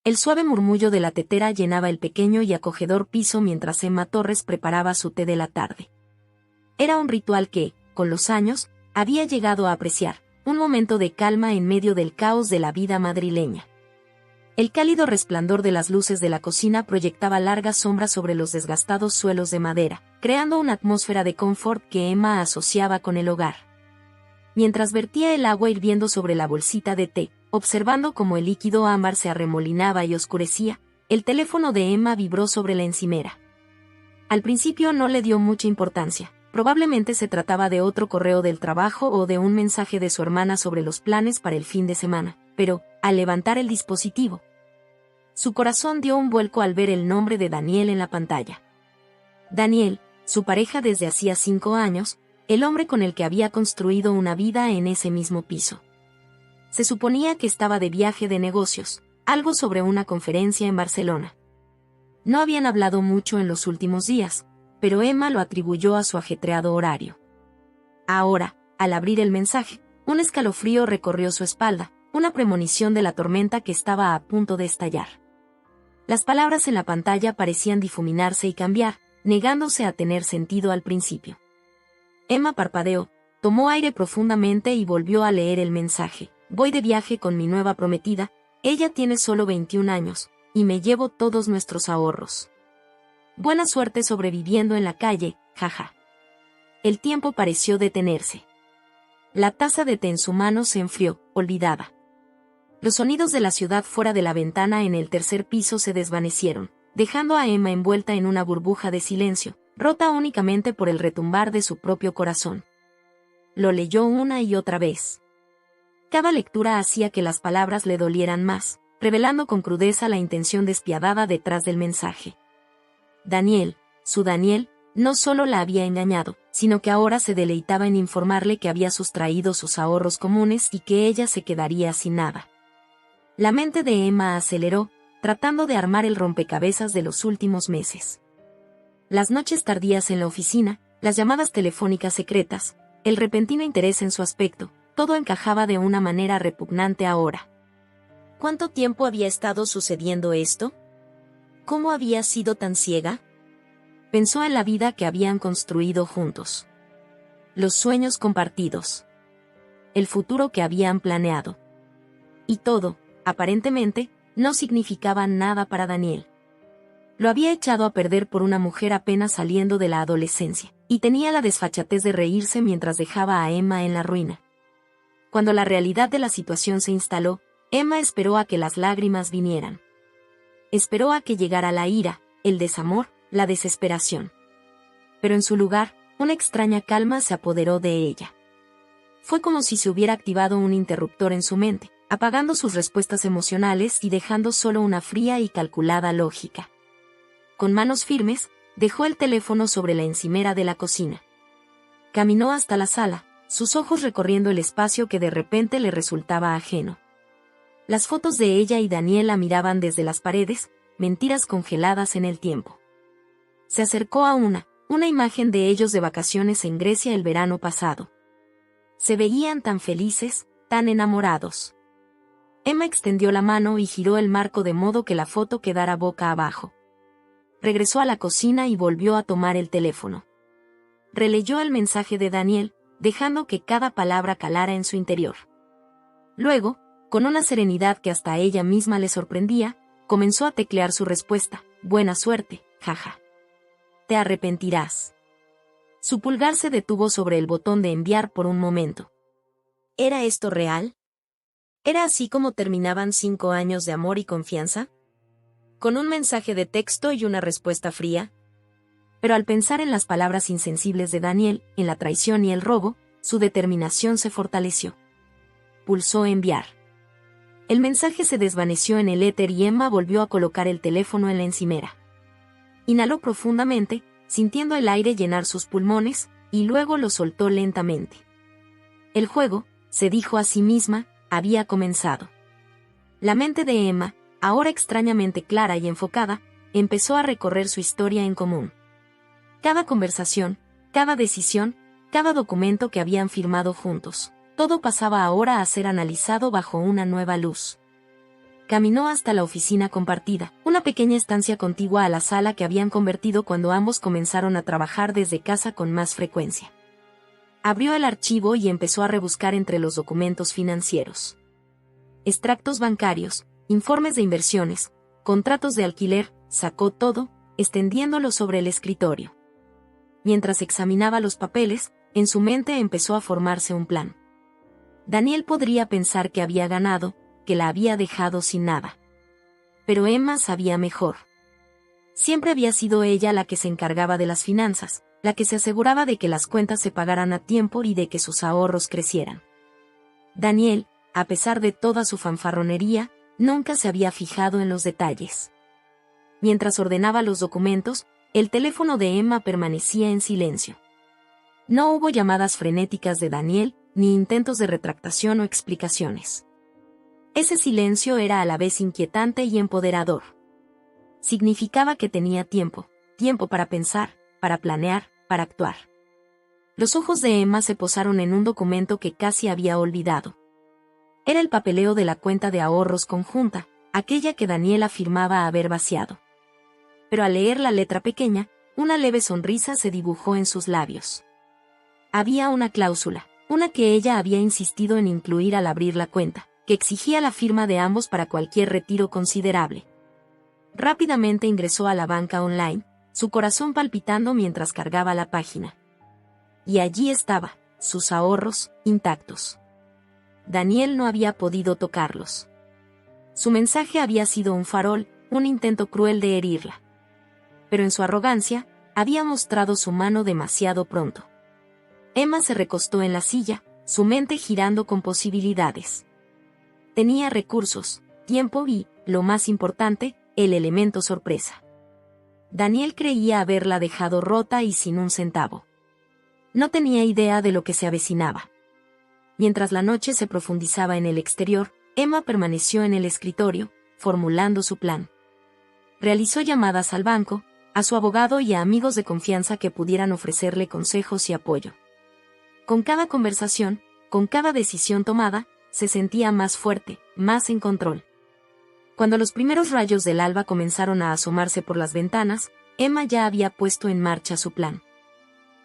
El suave murmullo de la tetera llenaba el pequeño y acogedor piso mientras Emma Torres preparaba su té de la tarde. Era un ritual que, con los años, había llegado a apreciar, un momento de calma en medio del caos de la vida madrileña. El cálido resplandor de las luces de la cocina proyectaba largas sombras sobre los desgastados suelos de madera, creando una atmósfera de confort que Emma asociaba con el hogar. Mientras vertía el agua hirviendo sobre la bolsita de té, observando cómo el líquido ámbar se arremolinaba y oscurecía, el teléfono de Emma vibró sobre la encimera. Al principio no le dio mucha importancia. Probablemente se trataba de otro correo del trabajo o de un mensaje de su hermana sobre los planes para el fin de semana, pero, al levantar el dispositivo, su corazón dio un vuelco al ver el nombre de Daniel en la pantalla. Daniel, su pareja desde hacía 5 años, el hombre con el que había construido una vida en ese mismo piso. Se suponía que estaba de viaje de negocios, algo sobre una conferencia en Barcelona. No habían hablado mucho en los últimos días, pero Emma lo atribuyó a su ajetreado horario. Ahora, al abrir el mensaje, un escalofrío recorrió su espalda, una premonición de la tormenta que estaba a punto de estallar. Las palabras en la pantalla parecían difuminarse y cambiar, negándose a tener sentido al principio. Emma parpadeó, tomó aire profundamente y volvió a leer el mensaje. Voy de viaje con mi nueva prometida, ella tiene solo 21 años, y me llevo todos nuestros ahorros. Buena suerte sobreviviendo en la calle, jaja. El tiempo pareció detenerse. La taza de té en su mano se enfrió, olvidada. Los sonidos de la ciudad fuera de la ventana en el tercer piso se desvanecieron, dejando a Emma envuelta en una burbuja de silencio, rota únicamente por el retumbar de su propio corazón. Lo leyó una y otra vez. Cada lectura hacía que las palabras le dolieran más, revelando con crudeza la intención despiadada detrás del mensaje. Daniel, su Daniel, no solo la había engañado, sino que ahora se deleitaba en informarle que había sustraído sus ahorros comunes y que ella se quedaría sin nada. La mente de Emma aceleró, tratando de armar el rompecabezas de los últimos meses. Las noches tardías en la oficina, las llamadas telefónicas secretas, el repentino interés en su aspecto, todo encajaba de una manera repugnante ahora. ¿Cuánto tiempo había estado sucediendo esto? ¿Cómo había sido tan ciega? Pensó en la vida que habían construido juntos. Los sueños compartidos. El futuro que habían planeado. Y todo, aparentemente, no significaba nada para Daniel. Lo había echado a perder por una mujer apenas saliendo de la adolescencia, y tenía la desfachatez de reírse mientras dejaba a Emma en la ruina. Cuando la realidad de la situación se instaló, Emma esperó a que las lágrimas vinieran. Esperó a que llegara la ira, el desamor, la desesperación. Pero en su lugar, una extraña calma se apoderó de ella. Fue como si se hubiera activado un interruptor en su mente, apagando sus respuestas emocionales y dejando solo una fría y calculada lógica. Con manos firmes, dejó el teléfono sobre la encimera de la cocina. Caminó hasta la sala, sus ojos recorriendo el espacio que de repente le resultaba ajeno. Las fotos de ella y Daniel la miraban desde las paredes, mentiras congeladas en el tiempo. Se acercó a una imagen de ellos de vacaciones en Grecia el verano pasado. Se veían tan felices, tan enamorados. Emma extendió la mano y giró el marco de modo que la foto quedara boca abajo. Regresó a la cocina y volvió a tomar el teléfono. Releyó el mensaje de Daniel, dejando que cada palabra calara en su interior. Luego, con una serenidad que hasta a ella misma le sorprendía, comenzó a teclear su respuesta. Buena suerte, jaja. Te arrepentirás. Su pulgar se detuvo sobre el botón de enviar por un momento. ¿Era esto real? ¿Era así como terminaban 5 años de amor y confianza? ¿Con un mensaje de texto y una respuesta fría? Pero al pensar en las palabras insensibles de Daniel, en la traición y el robo, su determinación se fortaleció. Pulsó enviar. El mensaje se desvaneció en el éter y Emma volvió a colocar el teléfono en la encimera. Inhaló profundamente, sintiendo el aire llenar sus pulmones, y luego lo soltó lentamente. El juego, se dijo a sí misma, había comenzado. La mente de Emma, ahora extrañamente clara y enfocada, empezó a recorrer su historia en común. Cada conversación, cada decisión, cada documento que habían firmado juntos, todo pasaba ahora a ser analizado bajo una nueva luz. Caminó hasta la oficina compartida, una pequeña estancia contigua a la sala que habían convertido cuando ambos comenzaron a trabajar desde casa con más frecuencia. Abrió el archivo y empezó a rebuscar entre los documentos financieros. Extractos bancarios, informes de inversiones, contratos de alquiler, sacó todo, extendiéndolo sobre el escritorio. Mientras examinaba los papeles, en su mente empezó a formarse un plan. Daniel podría pensar que había ganado, que la había dejado sin nada. Pero Emma sabía mejor. Siempre había sido ella la que se encargaba de las finanzas, la que se aseguraba de que las cuentas se pagaran a tiempo y de que sus ahorros crecieran. Daniel, a pesar de toda su fanfarronería, nunca se había fijado en los detalles. Mientras ordenaba los documentos, el teléfono de Emma permanecía en silencio. No hubo llamadas frenéticas de Daniel, ni intentos de retractación o explicaciones. Ese silencio era a la vez inquietante y empoderador. Significaba que tenía tiempo para pensar, para planear, para actuar. Los ojos de Emma se posaron en un documento que casi había olvidado. Era el papeleo de la cuenta de ahorros conjunta, aquella que Daniel afirmaba haber vaciado. Pero al leer la letra pequeña, una leve sonrisa se dibujó en sus labios. Había una cláusula, una que ella había insistido en incluir al abrir la cuenta, que exigía la firma de ambos para cualquier retiro considerable. Rápidamente ingresó a la banca online, su corazón palpitando mientras cargaba la página. Y allí estaba, sus ahorros, intactos. Daniel no había podido tocarlos. Su mensaje había sido un farol, un intento cruel de herirla. Pero en su arrogancia, había mostrado su mano demasiado pronto. Emma se recostó en la silla, su mente girando con posibilidades. Tenía recursos, tiempo y, lo más importante, el elemento sorpresa. Daniel creía haberla dejado rota y sin un centavo. No tenía idea de lo que se avecinaba. Mientras la noche se profundizaba en el exterior, Emma permaneció en el escritorio, formulando su plan. Realizó llamadas al banco, a su abogado y a amigos de confianza que pudieran ofrecerle consejos y apoyo. Con cada conversación, con cada decisión tomada, se sentía más fuerte, más en control. Cuando los primeros rayos del alba comenzaron a asomarse por las ventanas, Emma ya había puesto en marcha su plan.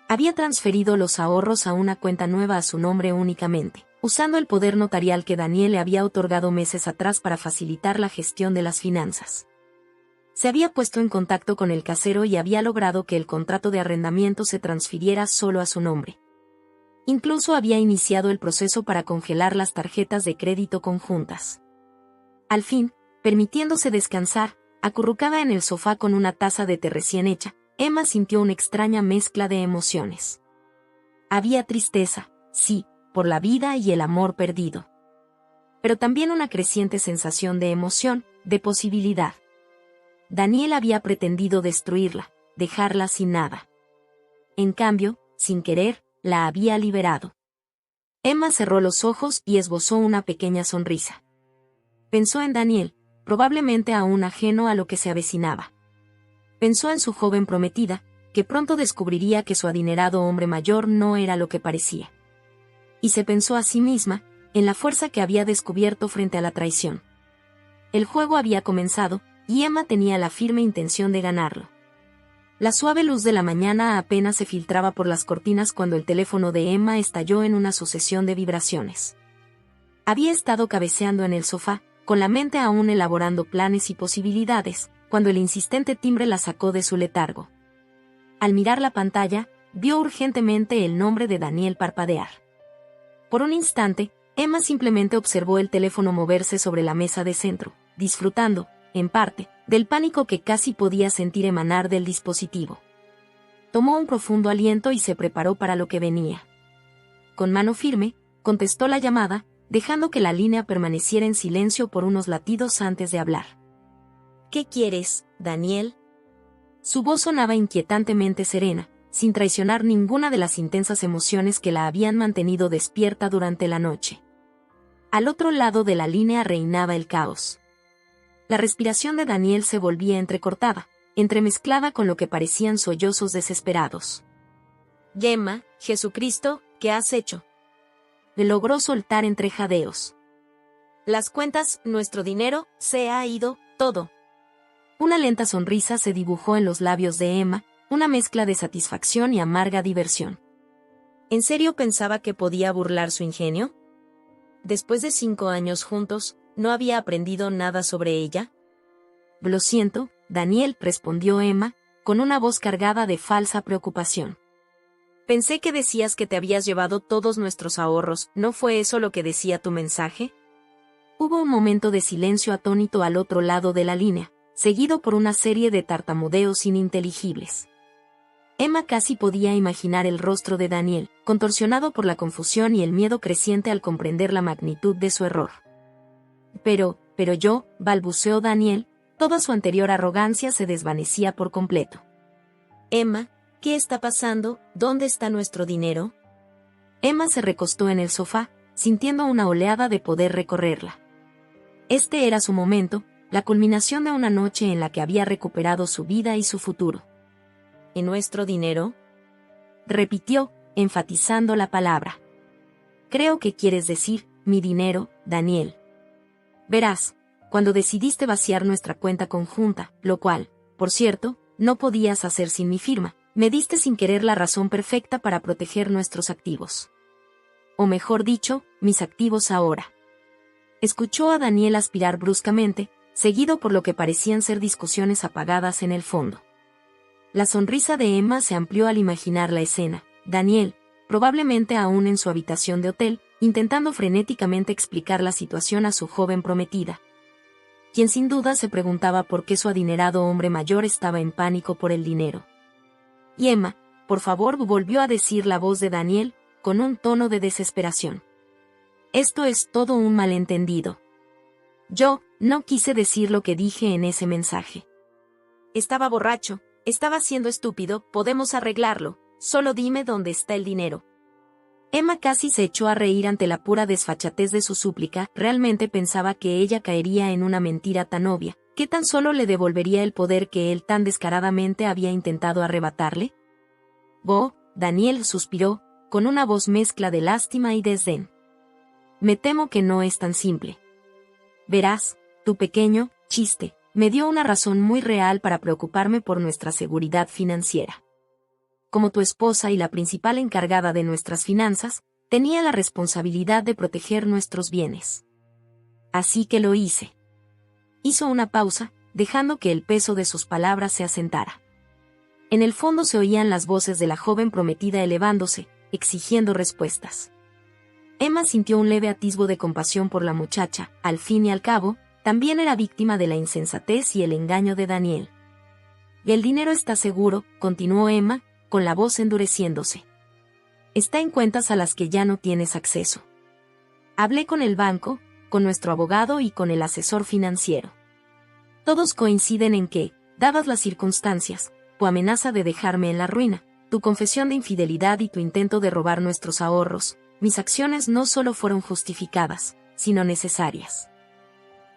Había transferido los ahorros a una cuenta nueva a su nombre únicamente, usando el poder notarial que Daniel le había otorgado meses atrás para facilitar la gestión de las finanzas. Se había puesto en contacto con el casero y había logrado que el contrato de arrendamiento se transfiriera solo a su nombre. Incluso había iniciado el proceso para congelar las tarjetas de crédito conjuntas. Al fin, permitiéndose descansar, acurrucada en el sofá con una taza de té recién hecha, Emma sintió una extraña mezcla de emociones. Había tristeza, sí, por la vida y el amor perdido. Pero también una creciente sensación de emoción, de posibilidad. Daniel había pretendido destruirla, dejarla sin nada. En cambio, sin querer, la había liberado. Emma cerró los ojos y esbozó una pequeña sonrisa. Pensó en Daniel, probablemente aún ajeno a lo que se avecinaba. Pensó en su joven prometida, que pronto descubriría que su adinerado hombre mayor no era lo que parecía. Y se pensó a sí misma, en la fuerza que había descubierto frente a la traición. El juego había comenzado, y Emma tenía la firme intención de ganarlo. La suave luz de la mañana apenas se filtraba por las cortinas cuando el teléfono de Emma estalló en una sucesión de vibraciones. Había estado cabeceando en el sofá, con la mente aún elaborando planes y posibilidades, cuando el insistente timbre la sacó de su letargo. Al mirar la pantalla, vio urgentemente el nombre de Daniel parpadear. Por un instante, Emma simplemente observó el teléfono moverse sobre la mesa de centro, disfrutando, en parte, del pánico que casi podía sentir emanar del dispositivo. Tomó un profundo aliento y se preparó para lo que venía. Con mano firme, contestó la llamada, dejando que la línea permaneciera en silencio por unos latidos antes de hablar. ¿Qué quieres, Daniel? Su voz sonaba inquietantemente serena, sin traicionar ninguna de las intensas emociones que la habían mantenido despierta durante la noche. Al otro lado de la línea reinaba el caos. La respiración de Daniel se volvía entrecortada, entremezclada con lo que parecían sollozos desesperados. «Gemma, Jesucristo, ¿qué has hecho?», le logró soltar entre jadeos. Las cuentas, nuestro dinero, se ha ido, todo. Una lenta sonrisa se dibujó en los labios de Emma, una mezcla de satisfacción y amarga diversión. ¿En serio pensaba que podía burlar su ingenio? Después de 5 años juntos, ¿no había aprendido nada sobre ella? Lo siento, Daniel, respondió Emma, con una voz cargada de falsa preocupación. Pensé que decías que te habías llevado todos nuestros ahorros, ¿no fue eso lo que decía tu mensaje? Hubo un momento de silencio atónito al otro lado de la línea, seguido por una serie de tartamudeos ininteligibles. Emma casi podía imaginar el rostro de Daniel, contorsionado por la confusión y el miedo creciente al comprender la magnitud de su error. Pero yo, balbuceó Daniel, toda su anterior arrogancia se desvanecía por completo. Emma, ¿qué está pasando? ¿Dónde está nuestro dinero? Emma se recostó en el sofá, sintiendo una oleada de poder recorrerla. Este era su momento, la culminación de una noche en la que había recuperado su vida y su futuro. ¿Y nuestro dinero? Repitió, enfatizando la palabra. Creo que quieres decir, mi dinero, Daniel. Verás, cuando decidiste vaciar nuestra cuenta conjunta, lo cual, por cierto, no podías hacer sin mi firma, me diste sin querer la razón perfecta para proteger nuestros activos. O mejor dicho, mis activos ahora. Escuchó a Daniel aspirar bruscamente, seguido por lo que parecían ser discusiones apagadas en el fondo. La sonrisa de Emma se amplió al imaginar la escena. Daniel, probablemente aún en su habitación de hotel, intentando frenéticamente explicar la situación a su joven prometida, quien sin duda se preguntaba por qué su adinerado hombre mayor estaba en pánico por el dinero. Y Emma, por favor, volvió a decir la voz de Daniel, con un tono de desesperación. Esto es todo un malentendido. Yo no quise decir lo que dije en ese mensaje. Estaba borracho, estaba siendo estúpido, podemos arreglarlo, solo dime dónde está el dinero. Emma casi se echó a reír ante la pura desfachatez de su súplica, realmente pensaba que ella caería en una mentira tan obvia, que tan solo le devolvería el poder que él tan descaradamente había intentado arrebatarle. Daniel suspiró, con una voz mezcla de lástima y desdén. Me temo que no es tan simple. Verás, tu pequeño chiste me dio una razón muy real para preocuparme por nuestra seguridad financiera. Como tu esposa y la principal encargada de nuestras finanzas, tenía la responsabilidad de proteger nuestros bienes. Así que lo hice. Hizo una pausa, dejando que el peso de sus palabras se asentara. En el fondo se oían las voces de la joven prometida elevándose, exigiendo respuestas. Emma sintió un leve atisbo de compasión por la muchacha, al fin y al cabo, también era víctima de la insensatez y el engaño de Daniel. Y el dinero está seguro, continuó Emma, con la voz endureciéndose. Está en cuentas a las que ya no tienes acceso. Hablé con el banco, con nuestro abogado y con el asesor financiero. Todos coinciden en que, dadas las circunstancias, tu amenaza de dejarme en la ruina, tu confesión de infidelidad y tu intento de robar nuestros ahorros, mis acciones no solo fueron justificadas, sino necesarias.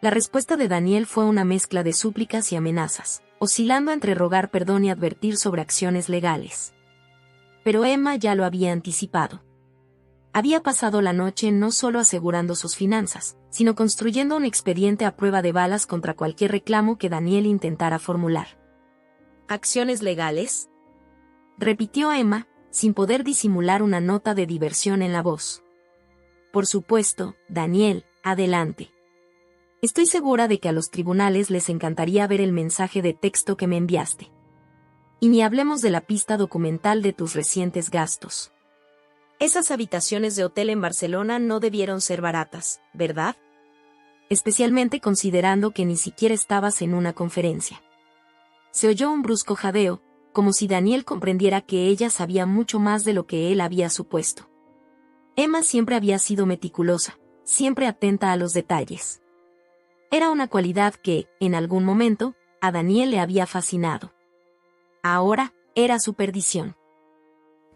La respuesta de Daniel fue una mezcla de súplicas y amenazas, oscilando entre rogar perdón y advertir sobre acciones legales. Pero Emma ya lo había anticipado. Había pasado la noche no solo asegurando sus finanzas, sino construyendo un expediente a prueba de balas contra cualquier reclamo que Daniel intentara formular. ¿Acciones legales?, repitió Emma, sin poder disimular una nota de diversión en la voz. Por supuesto, Daniel, adelante. Estoy segura de que a los tribunales les encantaría ver el mensaje de texto que me enviaste. Y ni hablemos de la pista documental de tus recientes gastos. Esas habitaciones de hotel en Barcelona no debieron ser baratas, ¿verdad? Especialmente considerando que ni siquiera estabas en una conferencia. Se oyó un brusco jadeo, como si Daniel comprendiera que ella sabía mucho más de lo que él había supuesto. Emma siempre había sido meticulosa, siempre atenta a los detalles. Era una cualidad que, en algún momento, a Daniel le había fascinado. Ahora, era su perdición.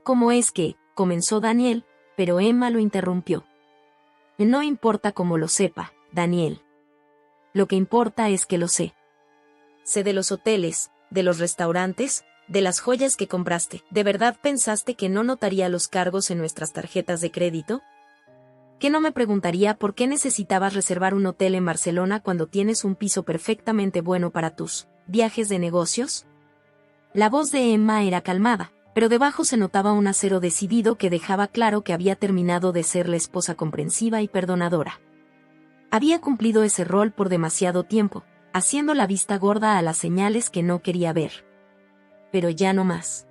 ¿Cómo es que?, comenzó Daniel, pero Emma lo interrumpió. No importa cómo lo sepa, Daniel. Lo que importa es que lo sé. Sé de los hoteles, de los restaurantes, de las joyas que compraste. ¿De verdad pensaste que no notaría los cargos en nuestras tarjetas de crédito? ¿Qué no me preguntaría por qué necesitabas reservar un hotel en Barcelona cuando tienes un piso perfectamente bueno para tus viajes de negocios? La voz de Emma era calmada, pero debajo se notaba un acero decidido que dejaba claro que había terminado de ser la esposa comprensiva y perdonadora. Había cumplido ese rol por demasiado tiempo, haciendo la vista gorda a las señales que no quería ver. Pero ya no más.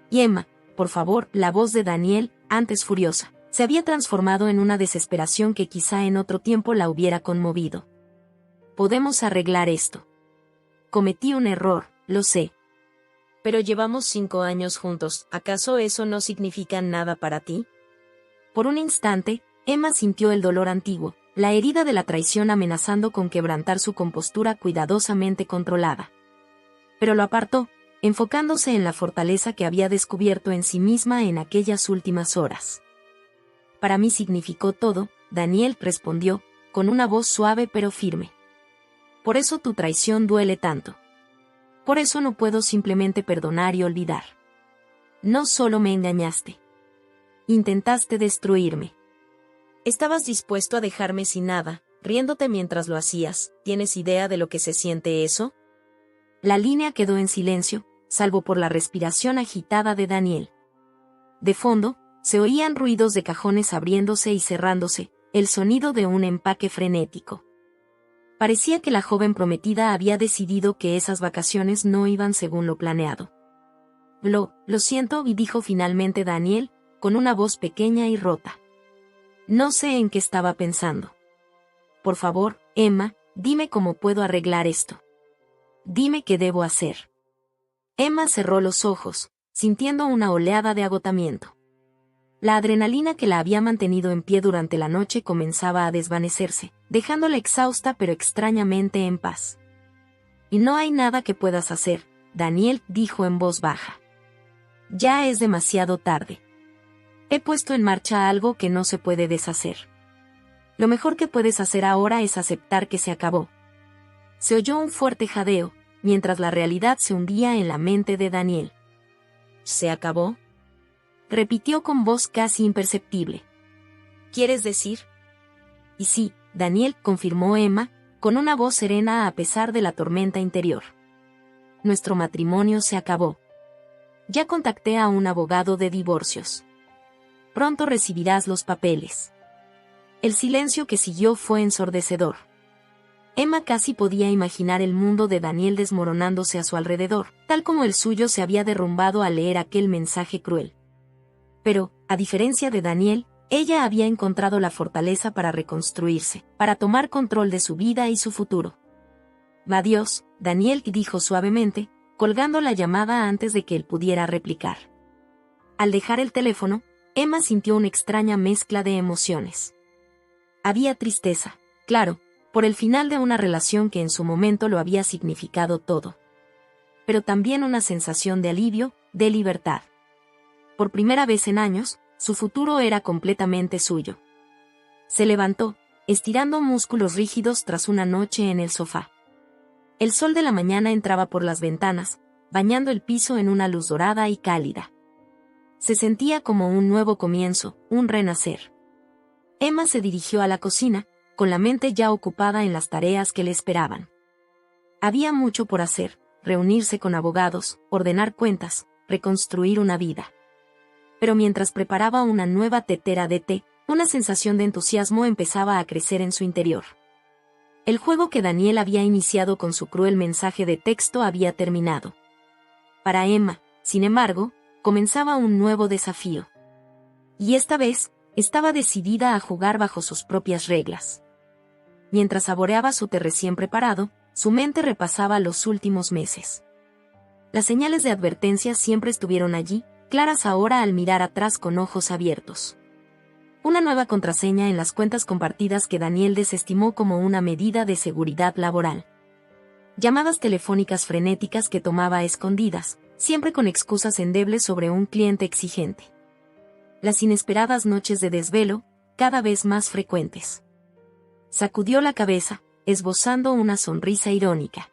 Y Emma, por favor, la voz de Daniel, antes furiosa, se había transformado en una desesperación que quizá en otro tiempo la hubiera conmovido. Podemos arreglar esto. Cometí un error, lo sé. Pero llevamos 5 años juntos, ¿acaso eso no significa nada para ti? Por un instante, Emma sintió el dolor antiguo, la herida de la traición amenazando con quebrantar su compostura cuidadosamente controlada. Pero lo apartó, enfocándose en la fortaleza que había descubierto en sí misma en aquellas últimas horas. Para mí significó todo, Daniel respondió, con una voz suave pero firme. Por eso tu traición duele tanto. Por eso no puedo simplemente perdonar y olvidar. No solo me engañaste. Intentaste destruirme. Estabas dispuesto a dejarme sin nada, riéndote mientras lo hacías. ¿Tienes idea de lo que se siente eso? La línea quedó en silencio, salvo por la respiración agitada de Daniel. De fondo, se oían ruidos de cajones abriéndose y cerrándose, el sonido de un empaque frenético. Parecía que la joven prometida había decidido que esas vacaciones no iban según lo planeado. Lo siento, y dijo finalmente Daniel, con una voz pequeña y rota. No sé en qué estaba pensando. Por favor, Emma, dime cómo puedo arreglar esto. Dime qué debo hacer. Emma cerró los ojos, sintiendo una oleada de agotamiento. La adrenalina que la había mantenido en pie durante la noche comenzaba a desvanecerse, dejándola exhausta pero extrañamente en paz. Y no hay nada que puedas hacer, Daniel dijo en voz baja. Ya es demasiado tarde. He puesto en marcha algo que no se puede deshacer. Lo mejor que puedes hacer ahora es aceptar que se acabó. Se oyó un fuerte jadeo, mientras la realidad se hundía en la mente de Daniel. ¿Se acabó? Repitió con voz casi imperceptible. ¿Quieres decir? Y sí, Daniel, confirmó Emma, con una voz serena a pesar de la tormenta interior. Nuestro matrimonio se acabó. Ya contacté a un abogado de divorcios. Pronto recibirás los papeles. El silencio que siguió fue ensordecedor. Emma casi podía imaginar el mundo de Daniel desmoronándose a su alrededor, tal como el suyo se había derrumbado al leer aquel mensaje cruel. Pero, a diferencia de Daniel, ella había encontrado la fortaleza para reconstruirse, para tomar control de su vida y su futuro. Adiós, Daniel dijo suavemente, colgando la llamada antes de que él pudiera replicar. Al dejar el teléfono, Emma sintió una extraña mezcla de emociones. Había tristeza, claro, por el final de una relación que en su momento lo había significado todo. Pero también una sensación de alivio, de libertad. Por primera vez en años, su futuro era completamente suyo. Se levantó, estirando músculos rígidos tras una noche en el sofá. El sol de la mañana entraba por las ventanas, bañando el piso en una luz dorada y cálida. Se sentía como un nuevo comienzo, un renacer. Emma se dirigió a la cocina, con la mente ya ocupada en las tareas que le esperaban. Había mucho por hacer, reunirse con abogados, ordenar cuentas, reconstruir una vida. Pero mientras preparaba una nueva tetera de té, una sensación de entusiasmo empezaba a crecer en su interior. El juego que Daniel había iniciado con su cruel mensaje de texto había terminado. Para Emma, sin embargo, comenzaba un nuevo desafío. Y esta vez, estaba decidida a jugar bajo sus propias reglas. Mientras saboreaba su té recién preparado, su mente repasaba los últimos meses. Las señales de advertencia siempre estuvieron allí, claras ahora al mirar atrás con ojos abiertos. Una nueva contraseña en las cuentas compartidas que Daniel desestimó como una medida de seguridad laboral. Llamadas telefónicas frenéticas que tomaba a escondidas, siempre con excusas endebles sobre un cliente exigente. Las inesperadas noches de desvelo, cada vez más frecuentes. Sacudió la cabeza, esbozando una sonrisa irónica.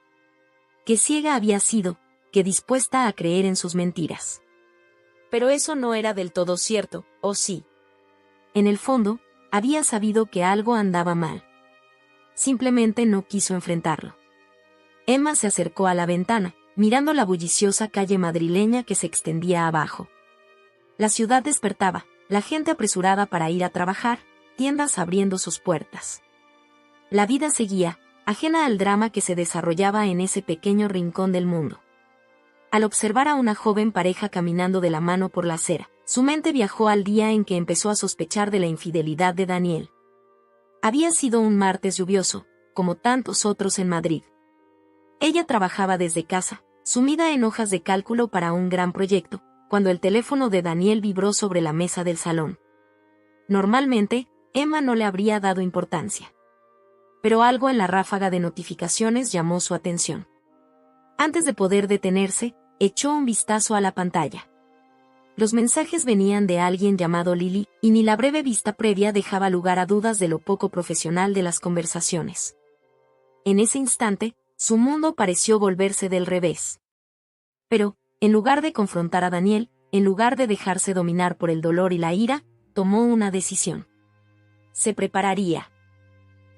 Qué ciega había sido, qué dispuesta a creer en sus mentiras. Pero eso no era del todo cierto, ¿o sí? En el fondo, había sabido que algo andaba mal. Simplemente no quiso enfrentarlo. Emma se acercó a la ventana, mirando la bulliciosa calle madrileña que se extendía abajo. La ciudad despertaba, la gente apresurada para ir a trabajar, tiendas abriendo sus puertas. La vida seguía, ajena al drama que se desarrollaba en ese pequeño rincón del mundo. Al observar a una joven pareja caminando de la mano por la acera, su mente viajó al día en que empezó a sospechar de la infidelidad de Daniel. Había sido un martes lluvioso, como tantos otros en Madrid. Ella trabajaba desde casa, sumida en hojas de cálculo para un gran proyecto, cuando el teléfono de Daniel vibró sobre la mesa del salón. Normalmente, Emma no le habría dado importancia. Pero algo en la ráfaga de notificaciones llamó su atención. Antes de poder detenerse, echó un vistazo a la pantalla. Los mensajes venían de alguien llamado Lily, y ni la breve vista previa dejaba lugar a dudas de lo poco profesional de las conversaciones. En ese instante, su mundo pareció volverse del revés. Pero, en lugar de confrontar a Daniel, en lugar de dejarse dominar por el dolor y la ira, tomó una decisión. Se prepararía.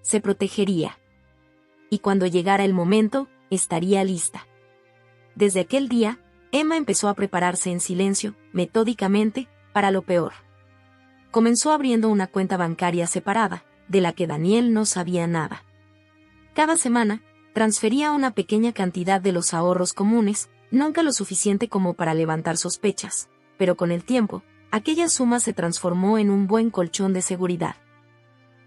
Se protegería. Y cuando llegara el momento, estaría lista. Desde aquel día, Emma empezó a prepararse en silencio, metódicamente, para lo peor. Comenzó abriendo una cuenta bancaria separada, de la que Daniel no sabía nada. Cada semana, transfería una pequeña cantidad de los ahorros comunes, nunca lo suficiente como para levantar sospechas, pero con el tiempo, aquella suma se transformó en un buen colchón de seguridad.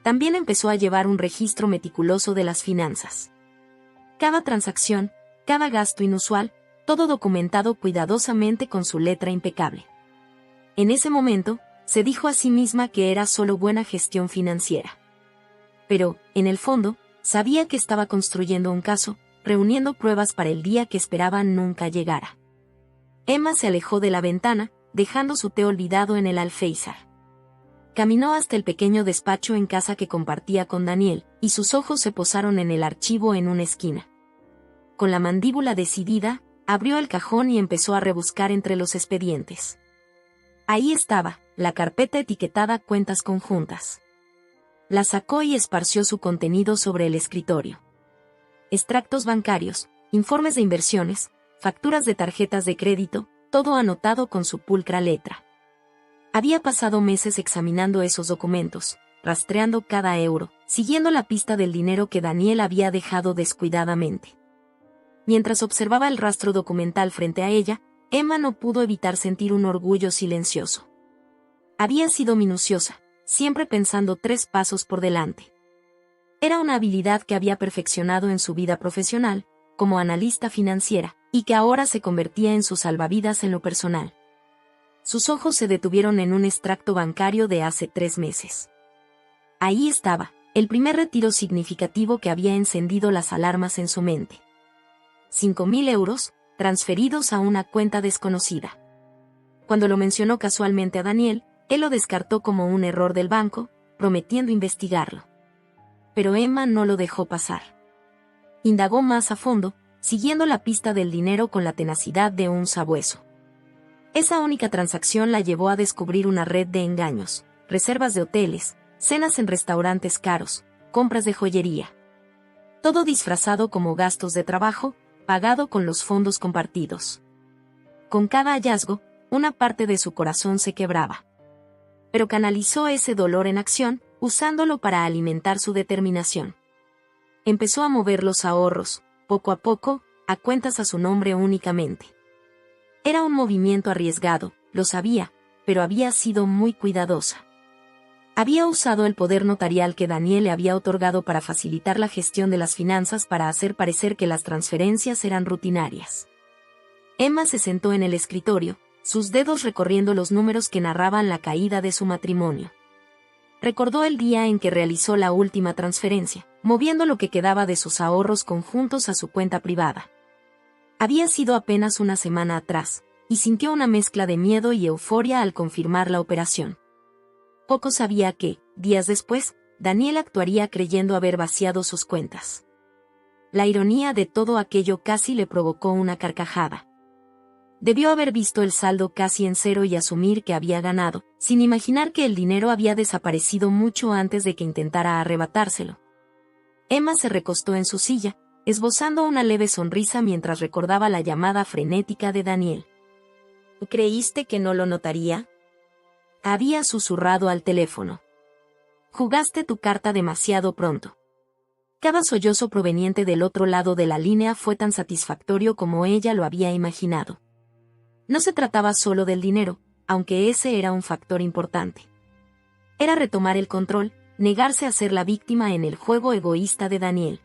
También empezó a llevar un registro meticuloso de las finanzas. Cada transacción, cada gasto inusual, todo documentado cuidadosamente con su letra impecable. En ese momento, se dijo a sí misma que era solo buena gestión financiera. Pero, en el fondo, sabía que estaba construyendo un caso, reuniendo pruebas para el día que esperaba nunca llegara. Emma se alejó de la ventana, dejando su té olvidado en el alféizar. Caminó hasta el pequeño despacho en casa que compartía con Daniel, y sus ojos se posaron en el archivo en una esquina. Con la mandíbula decidida, abrió el cajón y empezó a rebuscar entre los expedientes. Ahí estaba, la carpeta etiquetada Cuentas Conjuntas. La sacó y esparció su contenido sobre el escritorio. Extractos bancarios, informes de inversiones, facturas de tarjetas de crédito, todo anotado con su pulcra letra. Había pasado meses examinando esos documentos, rastreando cada euro, siguiendo la pista del dinero que Daniel había dejado descuidadamente. Mientras observaba el rastro documental frente a ella, Emma no pudo evitar sentir un orgullo silencioso. Había sido minuciosa, siempre pensando 3 pasos por delante. Era una habilidad que había perfeccionado en su vida profesional, como analista financiera, y que ahora se convertía en su salvavidas en lo personal. Sus ojos se detuvieron en un extracto bancario de hace 3 meses. Ahí estaba, el primer retiro significativo que había encendido las alarmas en su mente. 5.000 euros, transferidos a una cuenta desconocida. Cuando lo mencionó casualmente a Daniel, él lo descartó como un error del banco, prometiendo investigarlo. Pero Emma no lo dejó pasar. Indagó más a fondo, siguiendo la pista del dinero con la tenacidad de un sabueso. Esa única transacción la llevó a descubrir una red de engaños, reservas de hoteles, cenas en restaurantes caros, compras de joyería. Todo disfrazado como gastos de trabajo, pagado con los fondos compartidos. Con cada hallazgo, una parte de su corazón se quebraba. Pero canalizó ese dolor en acción, usándolo para alimentar su determinación. Empezó a mover los ahorros, poco a poco, a cuentas a su nombre únicamente. Era un movimiento arriesgado, lo sabía, pero había sido muy cuidadosa. Había usado el poder notarial que Daniel le había otorgado para facilitar la gestión de las finanzas para hacer parecer que las transferencias eran rutinarias. Emma se sentó en el escritorio, sus dedos recorriendo los números que narraban la caída de su matrimonio. Recordó el día en que realizó la última transferencia, moviendo lo que quedaba de sus ahorros conjuntos a su cuenta privada. Había sido apenas una semana atrás, y sintió una mezcla de miedo y euforia al confirmar la operación. Poco sabía que, días después, Daniel actuaría creyendo haber vaciado sus cuentas. La ironía de todo aquello casi le provocó una carcajada. Debió haber visto el saldo casi en cero y asumir que había ganado, sin imaginar que el dinero había desaparecido mucho antes de que intentara arrebatárselo. Emma se recostó en su silla, esbozando una leve sonrisa mientras recordaba la llamada frenética de Daniel. ¿Creíste que no lo notaría? Había susurrado al teléfono. Jugaste tu carta demasiado pronto. Cada sollozo proveniente del otro lado de la línea fue tan satisfactorio como ella lo había imaginado. No se trataba solo del dinero, aunque ese era un factor importante. Era retomar el control, negarse a ser la víctima en el juego egoísta de Daniel.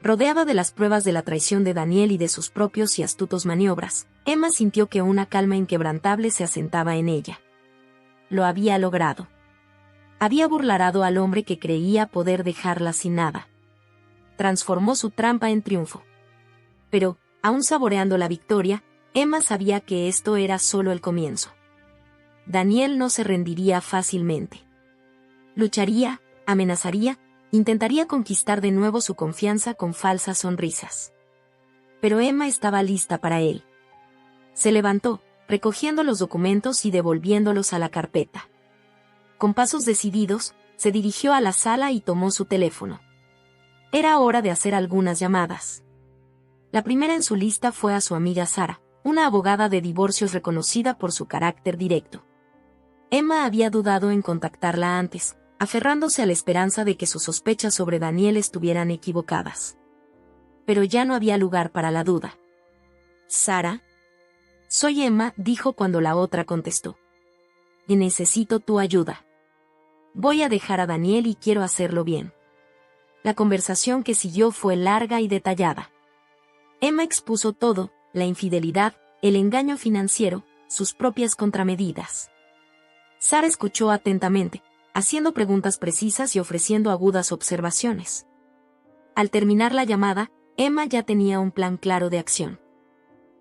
Rodeada de las pruebas de la traición de Daniel y de sus propios y astutos maniobras, Emma sintió que una calma inquebrantable se asentaba en ella. Lo había logrado. Había burlarado al hombre que creía poder dejarla sin nada. Transformó su trampa en triunfo. Pero, aún saboreando la victoria, Emma sabía que esto era solo el comienzo. Daniel no se rendiría fácilmente. Lucharía, amenazaría, intentaría conquistar de nuevo su confianza con falsas sonrisas. Pero Emma estaba lista para él. Se levantó, recogiendo los documentos y devolviéndolos a la carpeta. Con pasos decididos, se dirigió a la sala y tomó su teléfono. Era hora de hacer algunas llamadas. La primera en su lista fue a su amiga Sara, una abogada de divorcios reconocida por su carácter directo. Emma había dudado en contactarla antes, aferrándose a la esperanza de que sus sospechas sobre Daniel estuvieran equivocadas. Pero ya no había lugar para la duda. «Sara». «Soy Emma», dijo cuando la otra contestó. «Y necesito tu ayuda. Voy a dejar a Daniel y quiero hacerlo bien». La conversación que siguió fue larga y detallada. Emma expuso todo, la infidelidad, el engaño financiero, sus propias contramedidas. Sara escuchó atentamente, haciendo preguntas precisas y ofreciendo agudas observaciones. Al terminar la llamada, Emma ya tenía un plan claro de acción.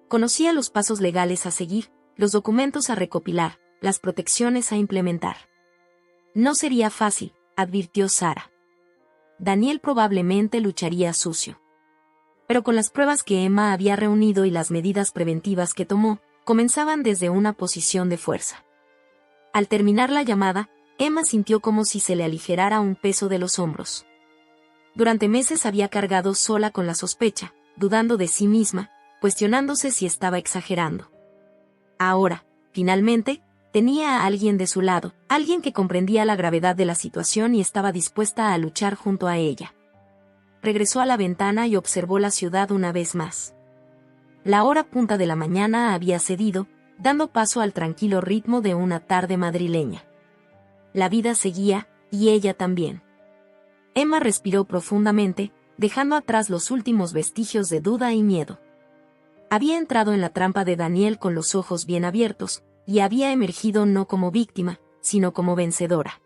Conocía los pasos legales a seguir, los documentos a recopilar, las protecciones a implementar. No sería fácil, advirtió Sara. Daniel probablemente lucharía sucio. Pero con las pruebas que Emma había reunido y las medidas preventivas que tomó, comenzaban desde una posición de fuerza. Al terminar la llamada, Emma sintió como si se le aligerara un peso de los hombros. Durante meses había cargado sola con la sospecha, dudando de sí misma, cuestionándose si estaba exagerando. Ahora, finalmente, tenía a alguien de su lado, alguien que comprendía la gravedad de la situación y estaba dispuesta a luchar junto a ella. Regresó a la ventana y observó la ciudad una vez más. La hora punta de la mañana había cedido, dando paso al tranquilo ritmo de una tarde madrileña. La vida seguía, y ella también. Emma respiró profundamente, dejando atrás los últimos vestigios de duda y miedo. Había entrado en la trampa de Daniel con los ojos bien abiertos, y había emergido no como víctima, sino como vencedora.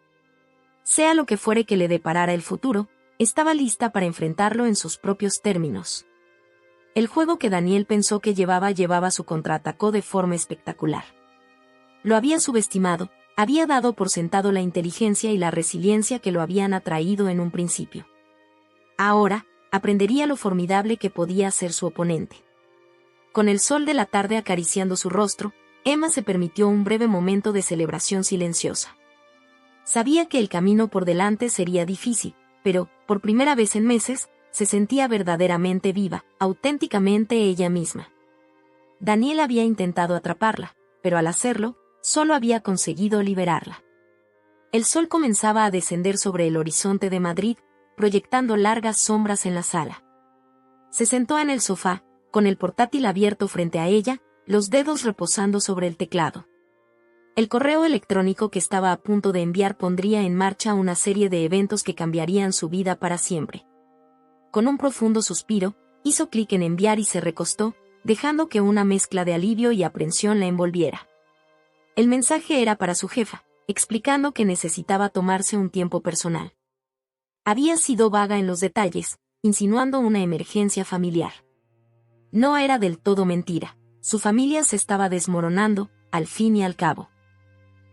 Sea lo que fuere que le deparara el futuro, estaba lista para enfrentarlo en sus propios términos. El juego que Daniel pensó que llevaba su contraatacó de forma espectacular. Lo había subestimado, había dado por sentado la inteligencia y la resiliencia que lo habían atraído en un principio. Ahora, aprendería lo formidable que podía ser su oponente. Con el sol de la tarde acariciando su rostro, Emma se permitió un breve momento de celebración silenciosa. Sabía que el camino por delante sería difícil, pero, por primera vez en meses, se sentía verdaderamente viva, auténticamente ella misma. Daniel había intentado atraparla, pero al hacerlo, solo había conseguido liberarla. El sol comenzaba a descender sobre el horizonte de Madrid, proyectando largas sombras en la sala. Se sentó en el sofá, con el portátil abierto frente a ella, los dedos reposando sobre el teclado. El correo electrónico que estaba a punto de enviar pondría en marcha una serie de eventos que cambiarían su vida para siempre. Con un profundo suspiro, hizo clic en enviar y se recostó, dejando que una mezcla de alivio y aprensión la envolviera. El mensaje era para su jefa, explicando que necesitaba tomarse un tiempo personal. Había sido vaga en los detalles, insinuando una emergencia familiar. No era del todo mentira, su familia se estaba desmoronando, al fin y al cabo.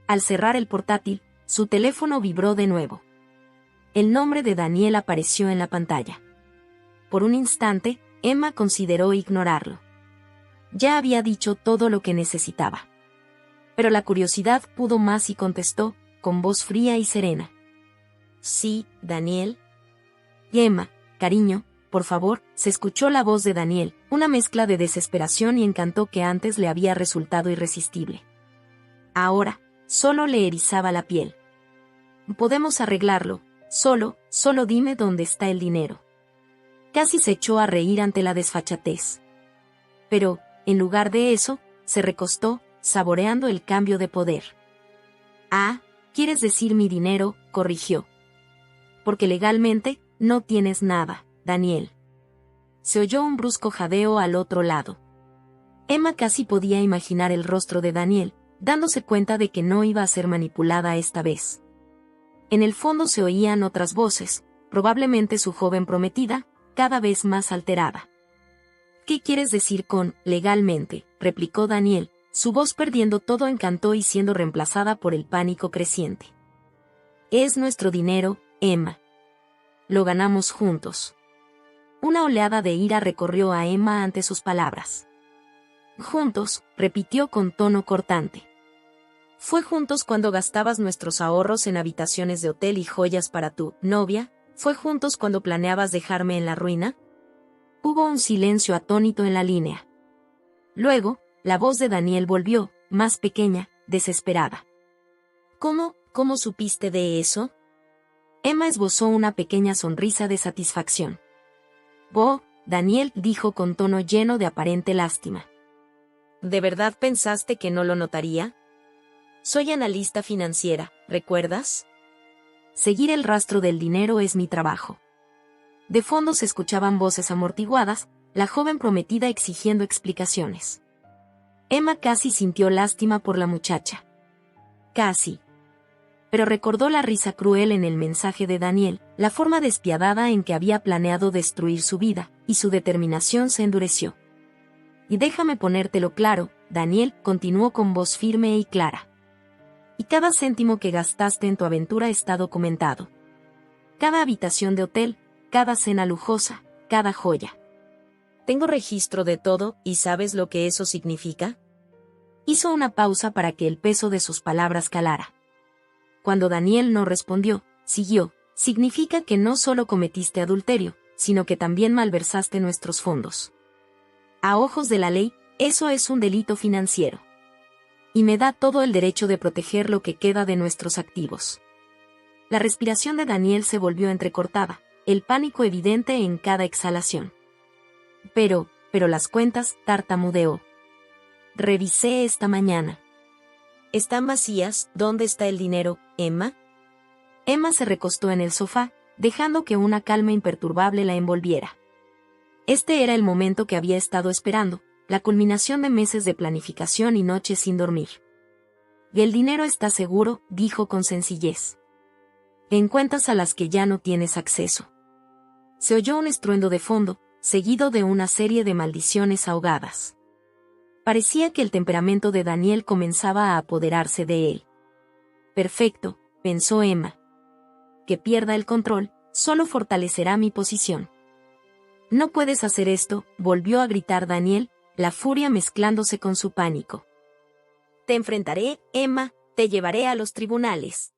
Al cerrar el portátil, su teléfono vibró de nuevo. El nombre de Daniel apareció en la pantalla. Por un instante, Emma consideró ignorarlo. Ya había dicho todo lo que necesitaba. Pero la curiosidad pudo más y contestó, con voz fría y serena. Sí, Daniel. Y Emma, cariño, por favor, se escuchó la voz de Daniel, una mezcla de desesperación y encanto que antes le había resultado irresistible. Ahora, solo le erizaba la piel. Podemos arreglarlo, solo dime dónde está el dinero. Casi se echó a reír ante la desfachatez. Pero, en lugar de eso, se recostó, saboreando el cambio de poder. Ah, ¿quieres decir mi dinero?, corrigió. Porque legalmente, no tienes nada, Daniel. Se oyó un brusco jadeo al otro lado. Emma casi podía imaginar el rostro de Daniel, dándose cuenta de que no iba a ser manipulada esta vez. En el fondo se oían otras voces, probablemente su joven prometida, cada vez más alterada. ¿Qué quieres decir con legalmente?, replicó Daniel, su voz perdiendo todo encanto y siendo reemplazada por el pánico creciente. Es nuestro dinero, Emma. Lo ganamos juntos. Una oleada de ira recorrió a Emma ante sus palabras. Juntos, repitió con tono cortante. ¿Fue juntos cuando gastabas nuestros ahorros en habitaciones de hotel y joyas para tu novia? ¿Fue juntos cuando planeabas dejarme en la ruina? Hubo un silencio atónito en la línea. Luego, la voz de Daniel volvió, más pequeña, desesperada. ¿Cómo supiste de eso? Emma esbozó una pequeña sonrisa de satisfacción. Daniel dijo con tono lleno de aparente lástima. ¿De verdad pensaste que no lo notaría? Soy analista financiera, ¿recuerdas? Seguir el rastro del dinero es mi trabajo. De fondo se escuchaban voces amortiguadas, la joven prometida exigiendo explicaciones. Emma casi sintió lástima por la muchacha. Casi. Pero recordó la risa cruel en el mensaje de Daniel, la forma despiadada en que había planeado destruir su vida, y su determinación se endureció. Y déjame ponértelo claro, Daniel, continuó con voz firme y clara. Y cada céntimo que gastaste en tu aventura está documentado. Cada habitación de hotel, cada cena lujosa, cada joya. Tengo registro de todo, ¿y sabes lo que eso significa? Hizo una pausa para que el peso de sus palabras calara. Cuando Daniel no respondió, siguió, significa que no solo cometiste adulterio, sino que también malversaste nuestros fondos. A ojos de la ley, eso es un delito financiero. Y me da todo el derecho de proteger lo que queda de nuestros activos. La respiración de Daniel se volvió entrecortada, el pánico evidente en cada exhalación. Pero las cuentas, tartamudeó. Revisé esta mañana. ¿Están vacías? ¿Dónde está el dinero, Emma? Emma se recostó en el sofá, dejando que una calma imperturbable la envolviera. Este era el momento que había estado esperando, la culminación de meses de planificación y noches sin dormir. Y el dinero está seguro, dijo con sencillez. En cuentas a las que ya no tienes acceso. Se oyó un estruendo de fondo, seguido de una serie de maldiciones ahogadas. Parecía que el temperamento de Daniel comenzaba a apoderarse de él. Perfecto, pensó Emma. Que pierda el control, solo fortalecerá mi posición. No puedes hacer esto, volvió a gritar Daniel, la furia mezclándose con su pánico. Te enfrentaré, Emma, te llevaré a los tribunales.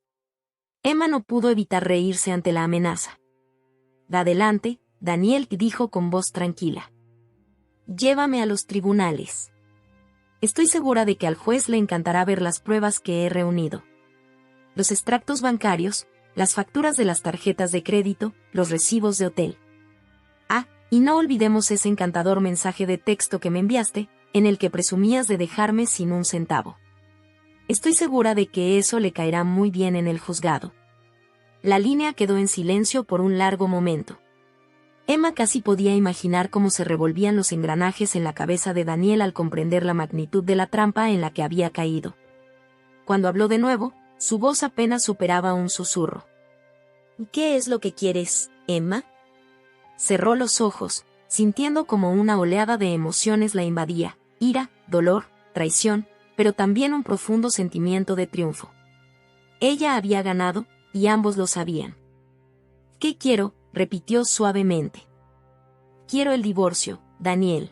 Emma no pudo evitar reírse ante la amenaza. Adelante, Daniel dijo con voz tranquila. Llévame a los tribunales. Estoy segura de que al juez le encantará ver las pruebas que he reunido. Los extractos bancarios, las facturas de las tarjetas de crédito, los recibos de hotel. Ah, y no olvidemos ese encantador mensaje de texto que me enviaste, en el que presumías de dejarme sin un centavo. Estoy segura de que eso le caerá muy bien en el juzgado. La línea quedó en silencio por un largo momento. Emma casi podía imaginar cómo se revolvían los engranajes en la cabeza de Daniel al comprender la magnitud de la trampa en la que había caído. Cuando habló de nuevo, su voz apenas superaba un susurro. ¿Qué es lo que quieres, Emma? Cerró los ojos, sintiendo como una oleada de emociones la invadía, ira, dolor, traición, pero también un profundo sentimiento de triunfo. Ella había ganado, y ambos lo sabían. ¿Qué quiero?, repitió suavemente. Quiero el divorcio, Daniel.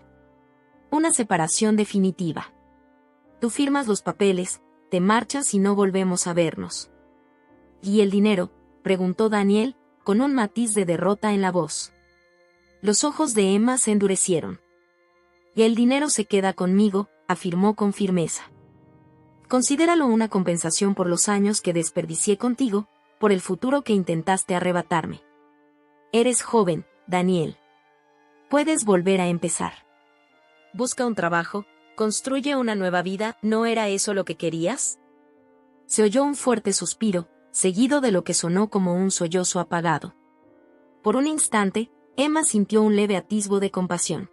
Una separación definitiva. Tú firmas los papeles, te marchas y no volvemos a vernos. ¿Y el dinero?, preguntó Daniel, con un matiz de derrota en la voz. Los ojos de Emma se endurecieron. Y el dinero se queda conmigo, afirmó con firmeza. Considéralo una compensación por los años que desperdicié contigo, por el futuro que intentaste arrebatarme. Eres joven, Daniel. Puedes volver a empezar. Busca un trabajo, construye una nueva vida, ¿no era eso lo que querías? Se oyó un fuerte suspiro, seguido de lo que sonó como un sollozo apagado. Por un instante, Emma sintió un leve atisbo de compasión.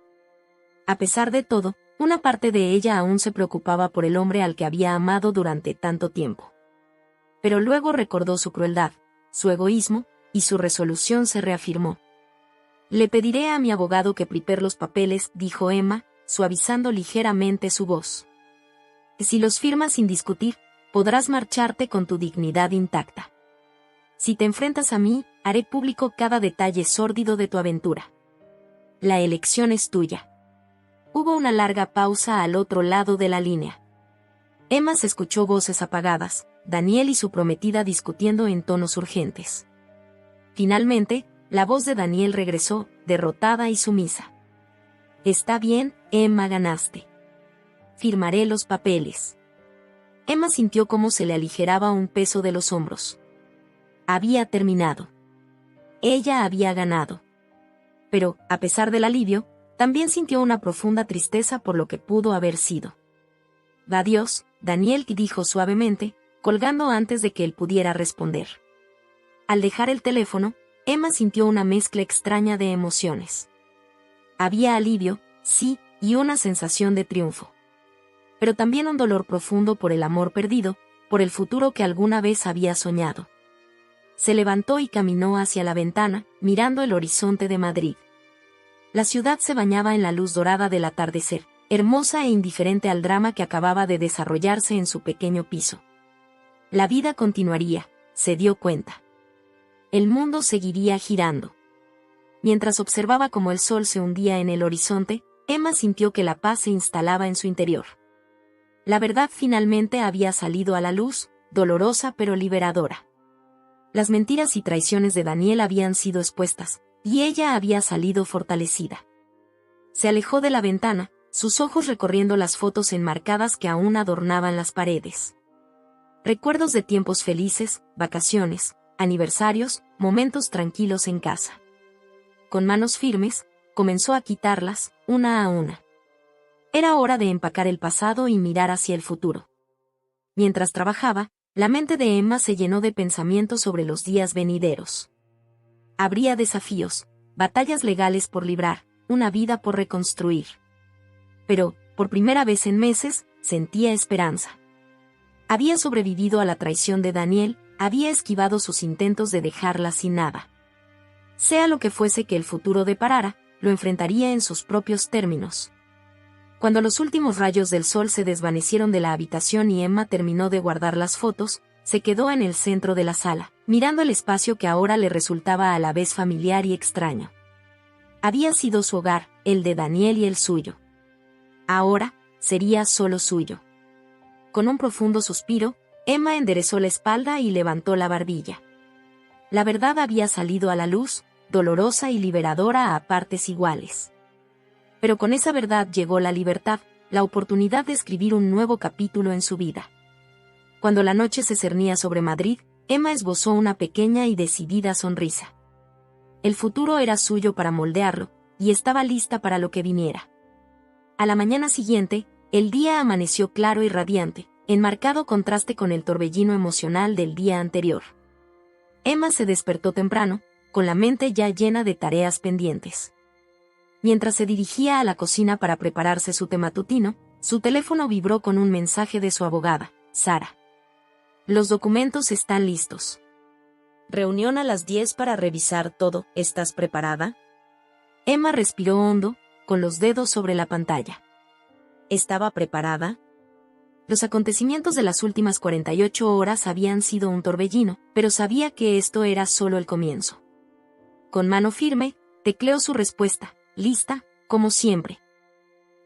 A pesar de todo, una parte de ella aún se preocupaba por el hombre al que había amado durante tanto tiempo. Pero luego recordó su crueldad, su egoísmo, y su resolución se reafirmó. Le pediré a mi abogado que prepare los papeles, dijo Emma, suavizando ligeramente su voz. Si los firmas sin discutir, podrás marcharte con tu dignidad intacta. Si te enfrentas a mí, haré público cada detalle sórdido de tu aventura. La elección es tuya. Hubo una larga pausa al otro lado de la línea. Emma se escuchó voces apagadas, Daniel y su prometida discutiendo en tonos urgentes. Finalmente, la voz de Daniel regresó, derrotada y sumisa. Está bien, Emma, ganaste. Firmaré los papeles. Emma sintió cómo se le aligeraba un peso de los hombros. Había terminado. Ella había ganado. Pero, a pesar del alivio, también sintió una profunda tristeza por lo que pudo haber sido. Adiós, Daniel, dijo suavemente, colgando antes de que él pudiera responder. Al dejar el teléfono, Emma sintió una mezcla extraña de emociones. Había alivio, sí, y una sensación de triunfo. Pero también un dolor profundo por el amor perdido, por el futuro que alguna vez había soñado. Se levantó y caminó hacia la ventana, mirando el horizonte de Madrid. La ciudad se bañaba en la luz dorada del atardecer, hermosa e indiferente al drama que acababa de desarrollarse en su pequeño piso. La vida continuaría, se dio cuenta. El mundo seguiría girando. Mientras observaba cómo el sol se hundía en el horizonte, Emma sintió que la paz se instalaba en su interior. La verdad finalmente había salido a la luz, dolorosa pero liberadora. Las mentiras y traiciones de Daniel habían sido expuestas, y ella había salido fortalecida. Se alejó de la ventana, sus ojos recorriendo las fotos enmarcadas que aún adornaban las paredes. Recuerdos de tiempos felices, vacaciones, aniversarios, momentos tranquilos en casa. Con manos firmes, comenzó a quitarlas, una a una. Era hora de empacar el pasado y mirar hacia el futuro. Mientras trabajaba, la mente de Emma se llenó de pensamientos sobre los días venideros. Habría desafíos, batallas legales por librar, una vida por reconstruir. Pero, por primera vez en meses, sentía esperanza. Había sobrevivido a la traición de Daniel, había esquivado sus intentos de dejarla sin nada. Sea lo que fuese que el futuro deparara, lo enfrentaría en sus propios términos. Cuando los últimos rayos del sol se desvanecieron de la habitación y Emma terminó de guardar las fotos, se quedó en el centro de la sala, mirando el espacio que ahora le resultaba a la vez familiar y extraño. Había sido su hogar, el de Daniel y el suyo. Ahora, sería solo suyo. Con un profundo suspiro, Emma enderezó la espalda y levantó la barbilla. La verdad había salido a la luz, dolorosa y liberadora a partes iguales. Pero con esa verdad llegó la libertad, la oportunidad de escribir un nuevo capítulo en su vida. Cuando la noche se cernía sobre Madrid, Emma esbozó una pequeña y decidida sonrisa. El futuro era suyo para moldearlo, y estaba lista para lo que viniera. A la mañana siguiente, el día amaneció claro y radiante, en marcado contraste con el torbellino emocional del día anterior. Emma se despertó temprano, con la mente ya llena de tareas pendientes. Mientras se dirigía a la cocina para prepararse su té matutino, su teléfono vibró con un mensaje de su abogada, Sara. Los documentos están listos. Reunión a las 10 para revisar todo, ¿estás preparada? Emma respiró hondo, con los dedos sobre la pantalla. ¿Estaba preparada? Los acontecimientos de las últimas 48 horas habían sido un torbellino, pero sabía que esto era solo el comienzo. Con mano firme, tecleó su respuesta, lista, como siempre.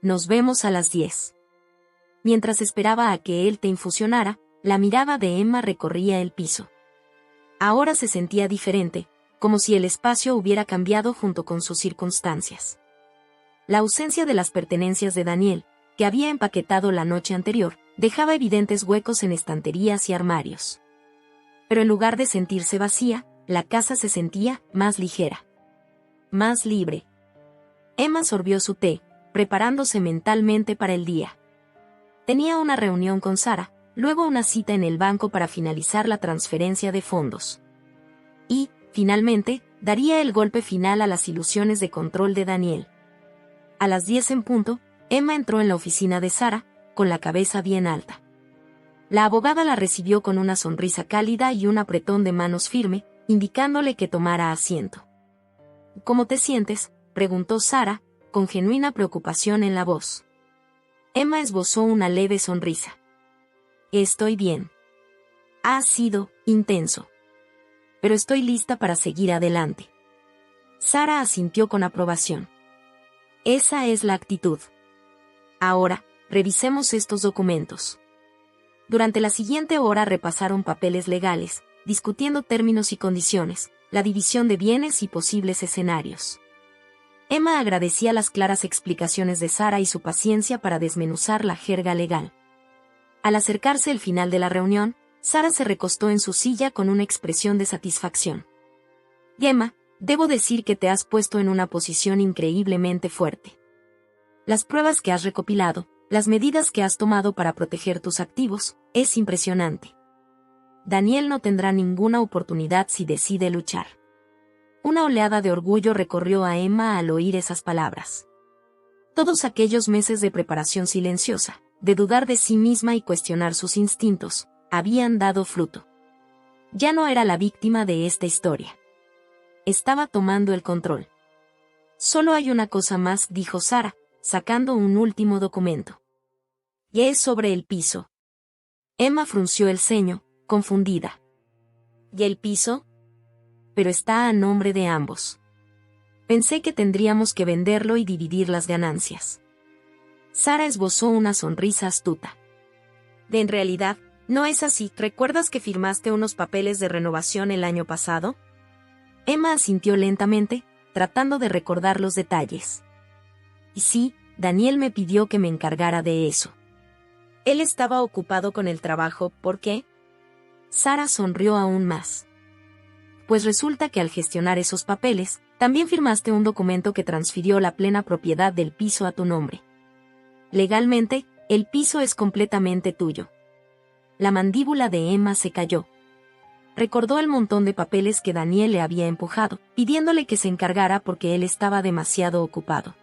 nos vemos a las 10. Mientras esperaba a que él te infusionara, la mirada de Emma recorría el piso. Ahora se sentía diferente, como si el espacio hubiera cambiado junto con sus circunstancias. La ausencia de las pertenencias de Daniel, que había empaquetado la noche anterior, dejaba evidentes huecos en estanterías y armarios. Pero en lugar de sentirse vacía, la casa se sentía más ligera. Más libre. Emma sorbió su té, preparándose mentalmente para el día. Tenía una reunión con Sara, luego una cita en el banco para finalizar la transferencia de fondos. Y, finalmente, daría el golpe final a las ilusiones de control de Daniel. A las 10 en punto, Emma entró en la oficina de Sara, con la cabeza bien alta. La abogada la recibió con una sonrisa cálida y un apretón de manos firme, indicándole que tomara asiento. ¿Cómo te sientes?, preguntó Sara, con genuina preocupación en la voz. Emma esbozó una leve sonrisa. Estoy bien. Ha sido intenso. Pero estoy lista para seguir adelante. Sara asintió con aprobación. Esa es la actitud. Ahora, revisemos estos documentos. Durante la siguiente hora repasaron papeles legales, discutiendo términos y condiciones, la división de bienes y posibles escenarios. Emma agradecía las claras explicaciones de Sara y su paciencia para desmenuzar la jerga legal. Al acercarse el final de la reunión, Sara se recostó en su silla con una expresión de satisfacción. Emma, debo decir que te has puesto en una posición increíblemente fuerte. Las pruebas que has recopilado, las medidas que has tomado para proteger tus activos, es impresionante. Daniel no tendrá ninguna oportunidad si decide luchar. Una oleada de orgullo recorrió a Emma al oír esas palabras. Todos aquellos meses de preparación silenciosa, de dudar de sí misma y cuestionar sus instintos, habían dado fruto. Ya no era la víctima de esta historia. Estaba tomando el control. Solo hay una cosa más, dijo Sara, sacando un último documento. Y es sobre el piso. Emma frunció el ceño, confundida. ¿Y el piso? Pero está a nombre de ambos. Pensé que tendríamos que venderlo y dividir las ganancias. Sara esbozó una sonrisa astuta. En realidad, no es así. ¿Recuerdas que firmaste unos papeles de renovación el año pasado? Emma asintió lentamente, tratando de recordar los detalles. Y sí, Daniel me pidió que me encargara de eso. Él estaba ocupado con el trabajo, ¿por qué? Sara sonrió aún más. Pues resulta que al gestionar esos papeles, también firmaste un documento que transfirió la plena propiedad del piso a tu nombre. Legalmente, el piso es completamente tuyo. La mandíbula de Emma se cayó. Recordó el montón de papeles que Daniel le había empujado, pidiéndole que se encargara porque él estaba demasiado ocupado.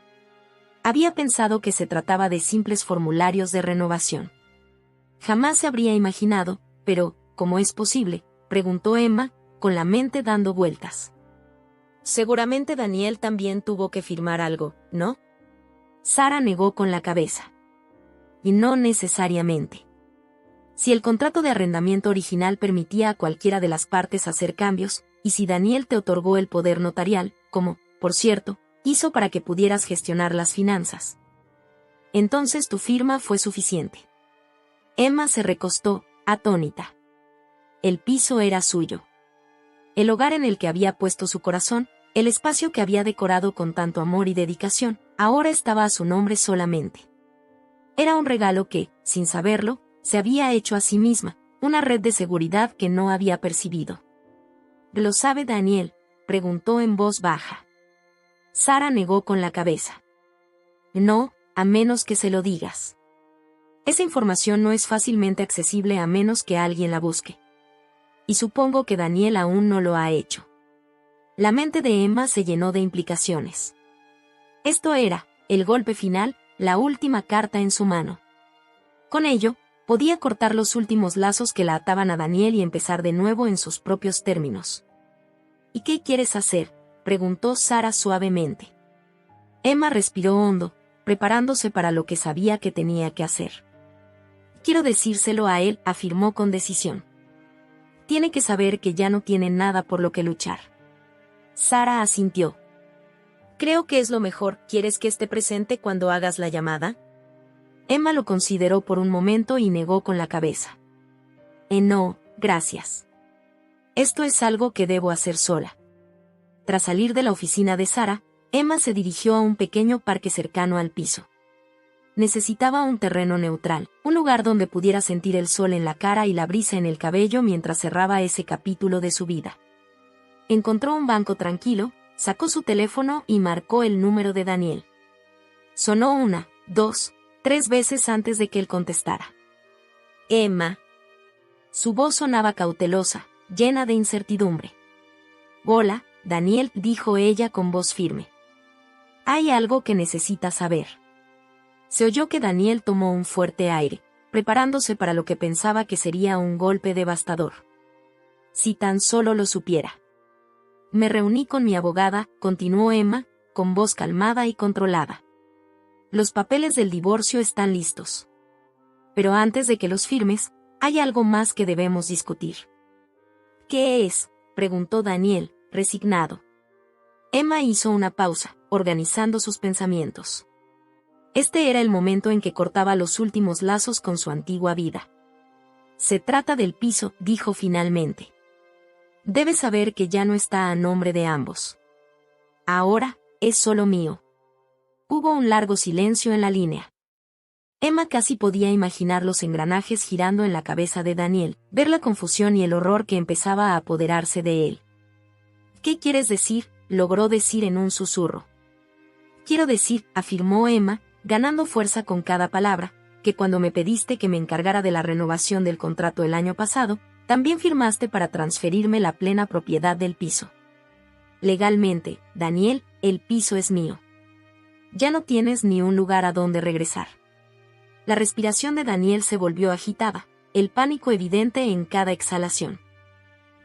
Había pensado que se trataba de simples formularios de renovación. Jamás se habría imaginado, pero, ¿cómo es posible?, preguntó Emma, con la mente dando vueltas. Seguramente Daniel también tuvo que firmar algo, ¿no? Sara negó con la cabeza. Y no necesariamente. Si el contrato de arrendamiento original permitía a cualquiera de las partes hacer cambios, y si Daniel te otorgó el poder notarial, como, por cierto, hizo para que pudieras gestionar las finanzas, entonces tu firma fue suficiente. Emma se recostó, atónita. El piso era suyo. El hogar en el que había puesto su corazón, el espacio que había decorado con tanto amor y dedicación, ahora estaba a su nombre solamente. Era un regalo que, sin saberlo, se había hecho a sí misma, una red de seguridad que no había percibido. ¿Lo sabe Daniel?, preguntó en voz baja. Sara negó con la cabeza. No, a menos que se lo digas. Esa información no es fácilmente accesible a menos que alguien la busque. Y supongo que Daniel aún no lo ha hecho. La mente de Emma se llenó de implicaciones. Esto era, el golpe final, la última carta en su mano. Con ello, podía cortar los últimos lazos que la ataban a Daniel y empezar de nuevo en sus propios términos. ¿Y qué quieres hacer?, preguntó Sara suavemente. Emma respiró hondo, preparándose para lo que sabía que tenía que hacer. Quiero decírselo a él, afirmó con decisión. Tiene que saber que ya no tiene nada por lo que luchar. Sara asintió. Creo que es lo mejor. ¿Quieres que esté presente cuando hagas la llamada? Emma lo consideró por un momento y negó con la cabeza. No, gracias. Esto es algo que debo hacer sola. Tras salir de la oficina de Sara, Emma se dirigió a un pequeño parque cercano al piso. Necesitaba un terreno neutral, un lugar donde pudiera sentir el sol en la cara y la brisa en el cabello mientras cerraba ese capítulo de su vida. Encontró un banco tranquilo, sacó su teléfono y marcó el número de Daniel. Sonó 1, 2, 3 veces antes de que él contestara. Emma. Su voz sonaba cautelosa, llena de incertidumbre. Hola, Daniel, dijo ella con voz firme. Hay algo que necesitas saber. Se oyó que Daniel tomó un fuerte aire, preparándose para lo que pensaba que sería un golpe devastador. Si tan solo lo supiera. Me reuní con mi abogada, continuó Emma, con voz calmada y controlada. Los papeles del divorcio están listos. Pero antes de que los firmes, hay algo más que debemos discutir. ¿Qué es?, preguntó Daniel, resignado. Emma hizo una pausa, organizando sus pensamientos. Este era el momento en que cortaba los últimos lazos con su antigua vida. Se trata del piso, dijo finalmente. Debes saber que ya no está a nombre de ambos. Ahora, es solo mío. Hubo un largo silencio en la línea. Emma casi podía imaginar los engranajes girando en la cabeza de Daniel, ver la confusión y el horror que empezaba a apoderarse de él. ¿Qué quieres decir?, logró decir en un susurro. Quiero decir, afirmó Emma, ganando fuerza con cada palabra, que cuando me pediste que me encargara de la renovación del contrato el año pasado, también firmaste para transferirme la plena propiedad del piso. Legalmente, Daniel, el piso es mío. Ya no tienes ni un lugar a donde regresar. La respiración de Daniel se volvió agitada, el pánico evidente en cada exhalación.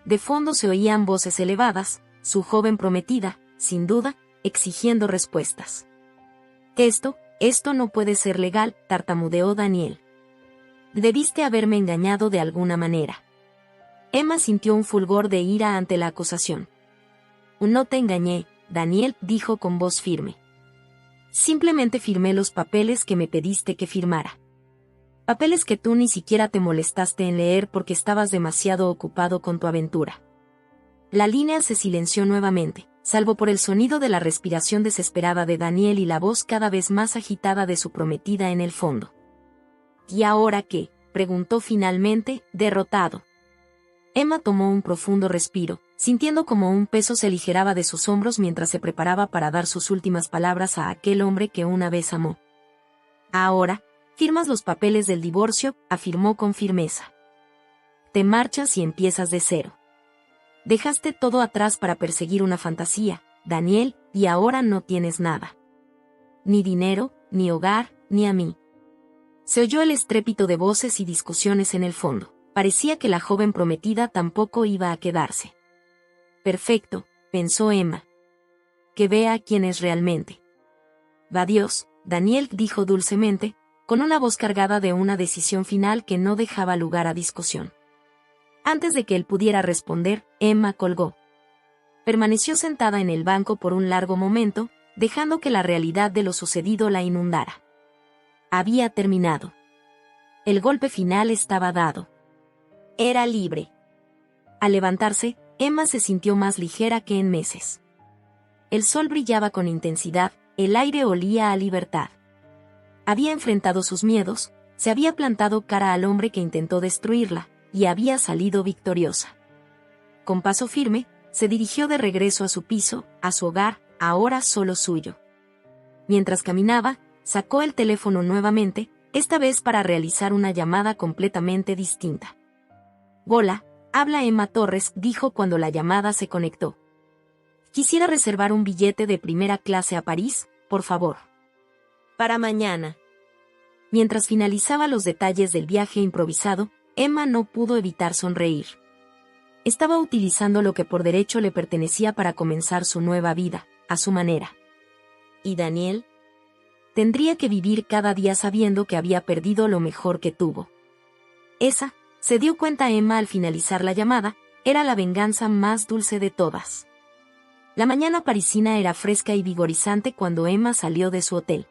De fondo se oían voces elevadas, su joven prometida, sin duda, exigiendo respuestas. Esto no puede ser legal, tartamudeó Daniel. Debiste haberme engañado de alguna manera. Emma sintió un fulgor de ira ante la acusación. No te engañé, Daniel, dijo con voz firme. Simplemente firmé los papeles que me pediste que firmara. Papeles que tú ni siquiera te molestaste en leer porque estabas demasiado ocupado con tu aventura. La línea se silenció nuevamente, salvo por el sonido de la respiración desesperada de Daniel y la voz cada vez más agitada de su prometida en el fondo. ¿Y ahora qué?, preguntó finalmente, derrotado. Emma tomó un profundo respiro, sintiendo como un peso se aligeraba de sus hombros mientras se preparaba para dar sus últimas palabras a aquel hombre que una vez amó. Ahora, firmas los papeles del divorcio, afirmó con firmeza. Te marchas y empiezas de cero. Dejaste todo atrás para perseguir una fantasía, Daniel, y ahora no tienes nada. Ni dinero, ni hogar, ni a mí. Se oyó el estrépito de voces y discusiones en el fondo. Parecía que la joven prometida tampoco iba a quedarse. Perfecto, pensó Emma. Que vea quién es realmente. Va Dios, Daniel dijo dulcemente, con una voz cargada de una decisión final que no dejaba lugar a discusión. Antes de que él pudiera responder, Emma colgó. Permaneció sentada en el banco por un largo momento, dejando que la realidad de lo sucedido la inundara. Había terminado. El golpe final estaba dado. Era libre. Al levantarse, Emma se sintió más ligera que en meses. El sol brillaba con intensidad, el aire olía a libertad. Había enfrentado sus miedos, se había plantado cara al hombre que intentó destruirla, y había salido victoriosa. Con paso firme, se dirigió de regreso a su piso, a su hogar, ahora solo suyo. Mientras caminaba, sacó el teléfono nuevamente, esta vez para realizar una llamada completamente distinta. Hola, habla Emma Torres, dijo cuando la llamada se conectó. Quisiera reservar un billete de primera clase a París, por favor. Para mañana. Mientras finalizaba los detalles del viaje improvisado, Emma no pudo evitar sonreír. Estaba utilizando lo que por derecho le pertenecía para comenzar su nueva vida, a su manera. ¿Y Daniel? Tendría que vivir cada día sabiendo que había perdido lo mejor que tuvo. Esa, se dio cuenta Emma al finalizar la llamada, era la venganza más dulce de todas. La mañana parisina era fresca y vigorizante cuando Emma salió de su hotel.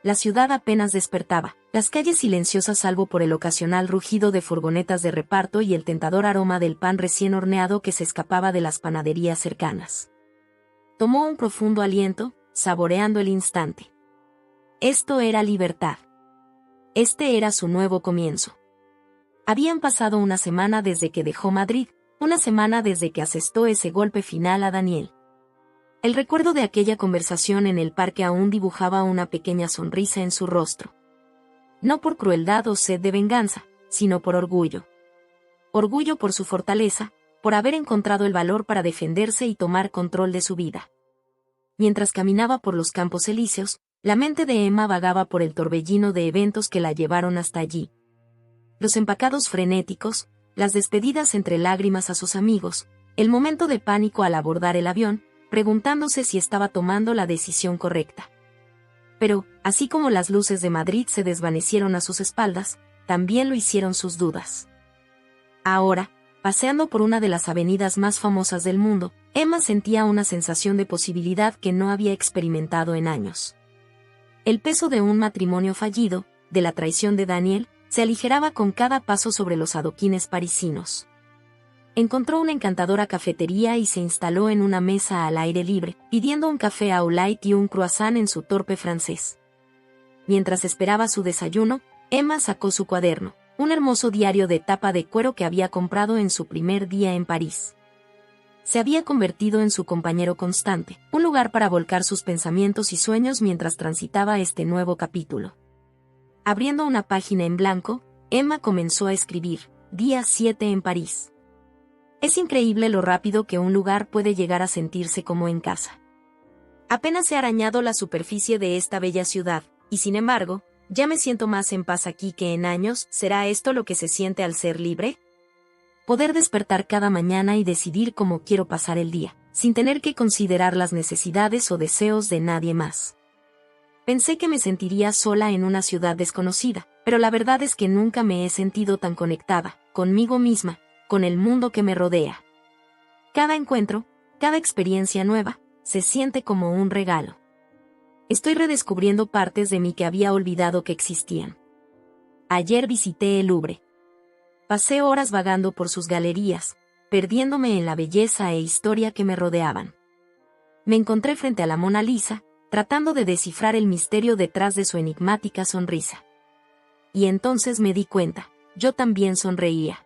La ciudad apenas despertaba, las calles silenciosas salvo por el ocasional rugido de furgonetas de reparto y el tentador aroma del pan recién horneado que se escapaba de las panaderías cercanas. Tomó un profundo aliento, saboreando el instante. Esto era libertad. Este era su nuevo comienzo. Habían pasado una semana desde que dejó Madrid, una semana desde que asestó ese golpe final a Daniel. El recuerdo de aquella conversación en el parque aún dibujaba una pequeña sonrisa en su rostro. No por crueldad o sed de venganza, sino por orgullo. Orgullo por su fortaleza, por haber encontrado el valor para defenderse y tomar control de su vida. Mientras caminaba por los Campos Elíseos, la mente de Emma vagaba por el torbellino de eventos que la llevaron hasta allí. Los empacados frenéticos, las despedidas entre lágrimas a sus amigos, el momento de pánico al abordar el avión, preguntándose si estaba tomando la decisión correcta. Pero, así como las luces de Madrid se desvanecieron a sus espaldas, también lo hicieron sus dudas. Ahora, paseando por una de las avenidas más famosas del mundo, Emma sentía una sensación de posibilidad que no había experimentado en años. El peso de un matrimonio fallido, de la traición de Daniel, se aligeraba con cada paso sobre los adoquines parisinos. Encontró una encantadora cafetería y se instaló en una mesa al aire libre, pidiendo un café au lait y un croissant en su torpe francés. Mientras esperaba su desayuno, Emma sacó su cuaderno, un hermoso diario de tapa de cuero que había comprado en su primer día en París. Se había convertido en su compañero constante, un lugar para volcar sus pensamientos y sueños mientras transitaba este nuevo capítulo. Abriendo una página en blanco, Emma comenzó a escribir, Día 7 en París. Es increíble lo rápido que un lugar puede llegar a sentirse como en casa. Apenas he arañado la superficie de esta bella ciudad, y sin embargo, ya me siento más en paz aquí que en años. ¿Será esto lo que se siente al ser libre? Poder despertar cada mañana y decidir cómo quiero pasar el día, sin tener que considerar las necesidades o deseos de nadie más. Pensé que me sentiría sola en una ciudad desconocida, pero la verdad es que nunca me he sentido tan conectada, conmigo misma, con el mundo que me rodea. Cada encuentro, cada experiencia nueva, se siente como un regalo. Estoy redescubriendo partes de mí que había olvidado que existían. Ayer visité el Louvre. Pasé horas vagando por sus galerías, perdiéndome en la belleza e historia que me rodeaban. Me encontré frente a la Mona Lisa, tratando de descifrar el misterio detrás de su enigmática sonrisa. Y entonces me di cuenta, yo también sonreía.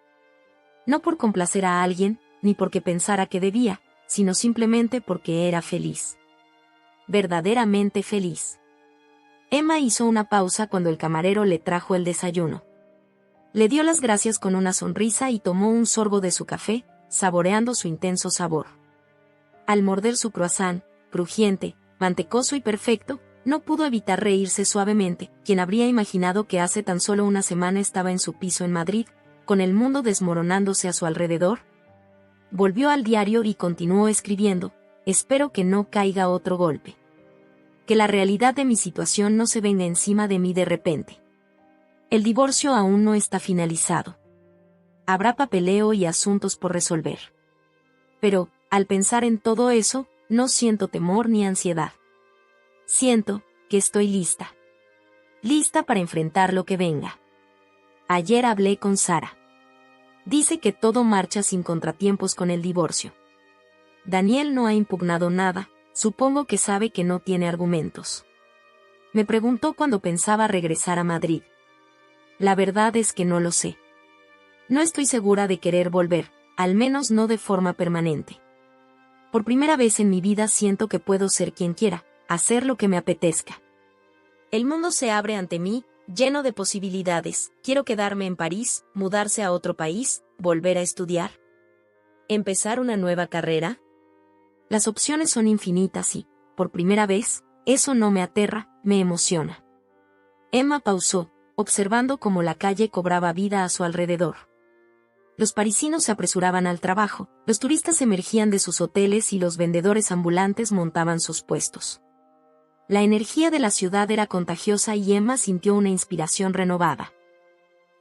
No por complacer a alguien, ni porque pensara que debía, sino simplemente porque era feliz. Verdaderamente feliz. Emma hizo una pausa cuando el camarero le trajo el desayuno. Le dio las gracias con una sonrisa y tomó un sorbo de su café, saboreando su intenso sabor. Al morder su croissant, crujiente, mantecoso y perfecto, no pudo evitar reírse suavemente. ¿Quién habría imaginado que hace tan solo una semana estaba en su piso en Madrid, con el mundo desmoronándose a su alrededor? Volvió al diario y continuó escribiendo, espero que no caiga otro golpe. Que la realidad de mi situación no se venga encima de mí de repente. El divorcio aún no está finalizado. Habrá papeleo y asuntos por resolver. Pero, al pensar en todo eso, no siento temor ni ansiedad. Siento que estoy lista. Lista para enfrentar lo que venga. Ayer hablé con Sara. Dice que todo marcha sin contratiempos con el divorcio. Daniel no ha impugnado nada, supongo que sabe que no tiene argumentos. Me preguntó cuándo pensaba regresar a Madrid. La verdad es que no lo sé. No estoy segura de querer volver, al menos no de forma permanente. Por primera vez en mi vida siento que puedo ser quien quiera, hacer lo que me apetezca. El mundo se abre ante mí, lleno de posibilidades. Quiero quedarme en París, mudarse a otro país, volver a estudiar. ¿Empezar una nueva carrera? Las opciones son infinitas y, por primera vez, eso no me aterra, me emociona. Emma pausó, observando cómo la calle cobraba vida a su alrededor. Los parisinos se apresuraban al trabajo, los turistas emergían de sus hoteles y los vendedores ambulantes montaban sus puestos. La energía de la ciudad era contagiosa y Emma sintió una inspiración renovada.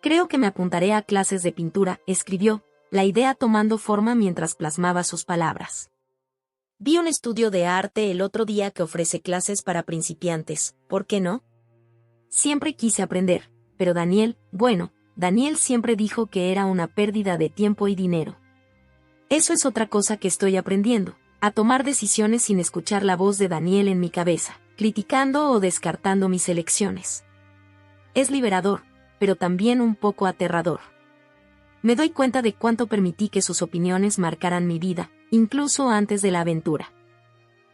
Creo que me apuntaré a clases de pintura, escribió, la idea tomando forma mientras plasmaba sus palabras. Vi un estudio de arte el otro día que ofrece clases para principiantes, ¿por qué no? Siempre quise aprender, pero Daniel siempre dijo que era una pérdida de tiempo y dinero. Eso es otra cosa que estoy aprendiendo, a tomar decisiones sin escuchar la voz de Daniel en mi cabeza, criticando o descartando mis elecciones. Es liberador, pero también un poco aterrador. Me doy cuenta de cuánto permití que sus opiniones marcaran mi vida, incluso antes de la aventura.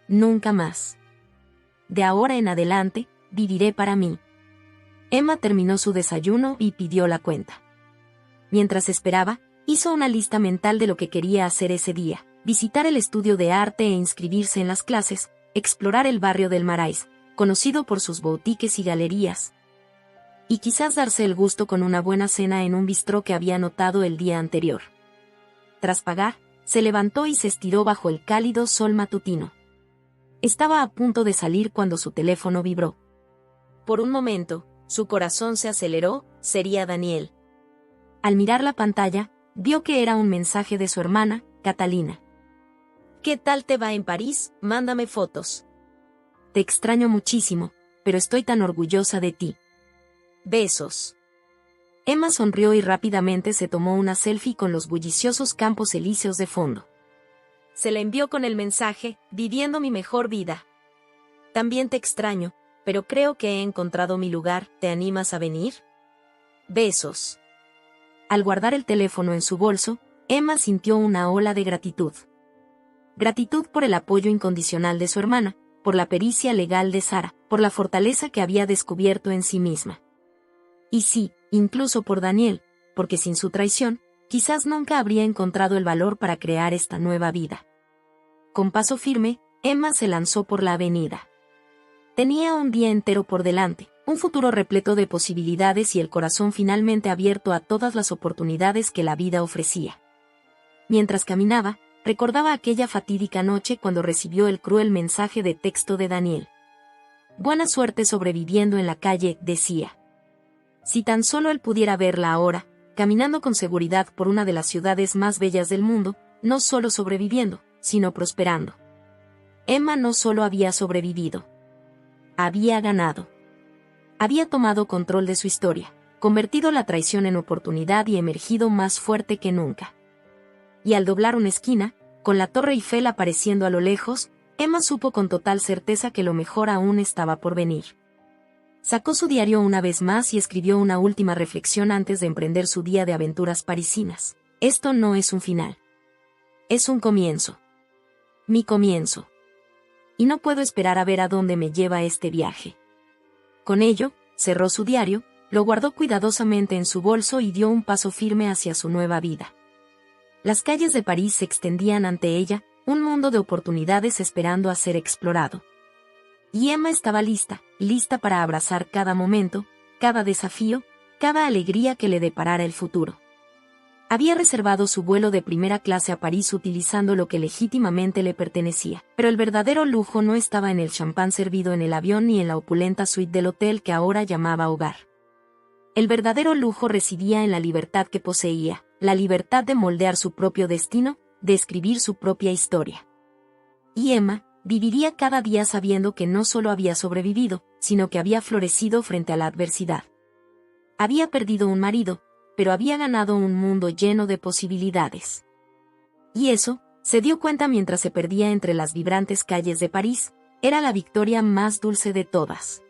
Nunca más. De ahora en adelante, viviré para mí. Emma terminó su desayuno y pidió la cuenta. Mientras esperaba, hizo una lista mental de lo que quería hacer ese día: visitar el estudio de arte e inscribirse en las clases, explorar el barrio del Marais, conocido por sus boutiques y galerías, y quizás darse el gusto con una buena cena en un bistró que había notado el día anterior. Tras pagar, se levantó y se estiró bajo el cálido sol matutino. Estaba a punto de salir cuando su teléfono vibró. Por un momento, su corazón se aceleró. Sería Daniel. Al mirar la pantalla, vio que era un mensaje de su hermana, Catalina. ¿Qué tal te va en París? Mándame fotos. Te extraño muchísimo, pero estoy tan orgullosa de ti. Besos. Emma sonrió y rápidamente se tomó una selfie con los bulliciosos Campos Elíseos de fondo. Se la envió con el mensaje: viviendo mi mejor vida. También te extraño, pero creo que he encontrado mi lugar. ¿Te animas a venir? Besos. Al guardar el teléfono en su bolso, Emma sintió una ola de gratitud. Gratitud por el apoyo incondicional de su hermana, por la pericia legal de Sara, por la fortaleza que había descubierto en sí misma. Y sí, incluso por Daniel, porque sin su traición, quizás nunca habría encontrado el valor para crear esta nueva vida. Con paso firme, Emma se lanzó por la avenida. Tenía un día entero por delante, un futuro repleto de posibilidades y el corazón finalmente abierto a todas las oportunidades que la vida ofrecía. Mientras caminaba, recordaba aquella fatídica noche cuando recibió el cruel mensaje de texto de Daniel. Buena suerte sobreviviendo en la calle, decía. Si tan solo él pudiera verla ahora, caminando con seguridad por una de las ciudades más bellas del mundo, no solo sobreviviendo, sino prosperando. Emma no solo había sobrevivido. Había ganado. Había tomado control de su historia, convertido la traición en oportunidad y emergido más fuerte que nunca. Y al doblar una esquina, con la Torre Eiffel apareciendo a lo lejos, Emma supo con total certeza que lo mejor aún estaba por venir. Sacó su diario una vez más y escribió una última reflexión antes de emprender su día de aventuras parisinas. Esto no es un final. Es un comienzo. Mi comienzo. Y no puedo esperar a ver a dónde me lleva este viaje. Con ello, cerró su diario, lo guardó cuidadosamente en su bolso y dio un paso firme hacia su nueva vida. Las calles de París se extendían ante ella, un mundo de oportunidades esperando a ser explorado. Y Emma estaba lista para abrazar cada momento, cada desafío, cada alegría que le deparara el futuro. Había reservado su vuelo de primera clase a París utilizando lo que legítimamente le pertenecía, pero el verdadero lujo no estaba en el champán servido en el avión ni en la opulenta suite del hotel que ahora llamaba hogar. El verdadero lujo residía en la libertad que poseía, la libertad de moldear su propio destino, de escribir su propia historia. Y Emma viviría cada día sabiendo que no solo había sobrevivido, sino que había florecido frente a la adversidad. Había perdido un marido, pero había ganado un mundo lleno de posibilidades. Y eso, se dio cuenta mientras se perdía entre las vibrantes calles de París, era la victoria más dulce de todas.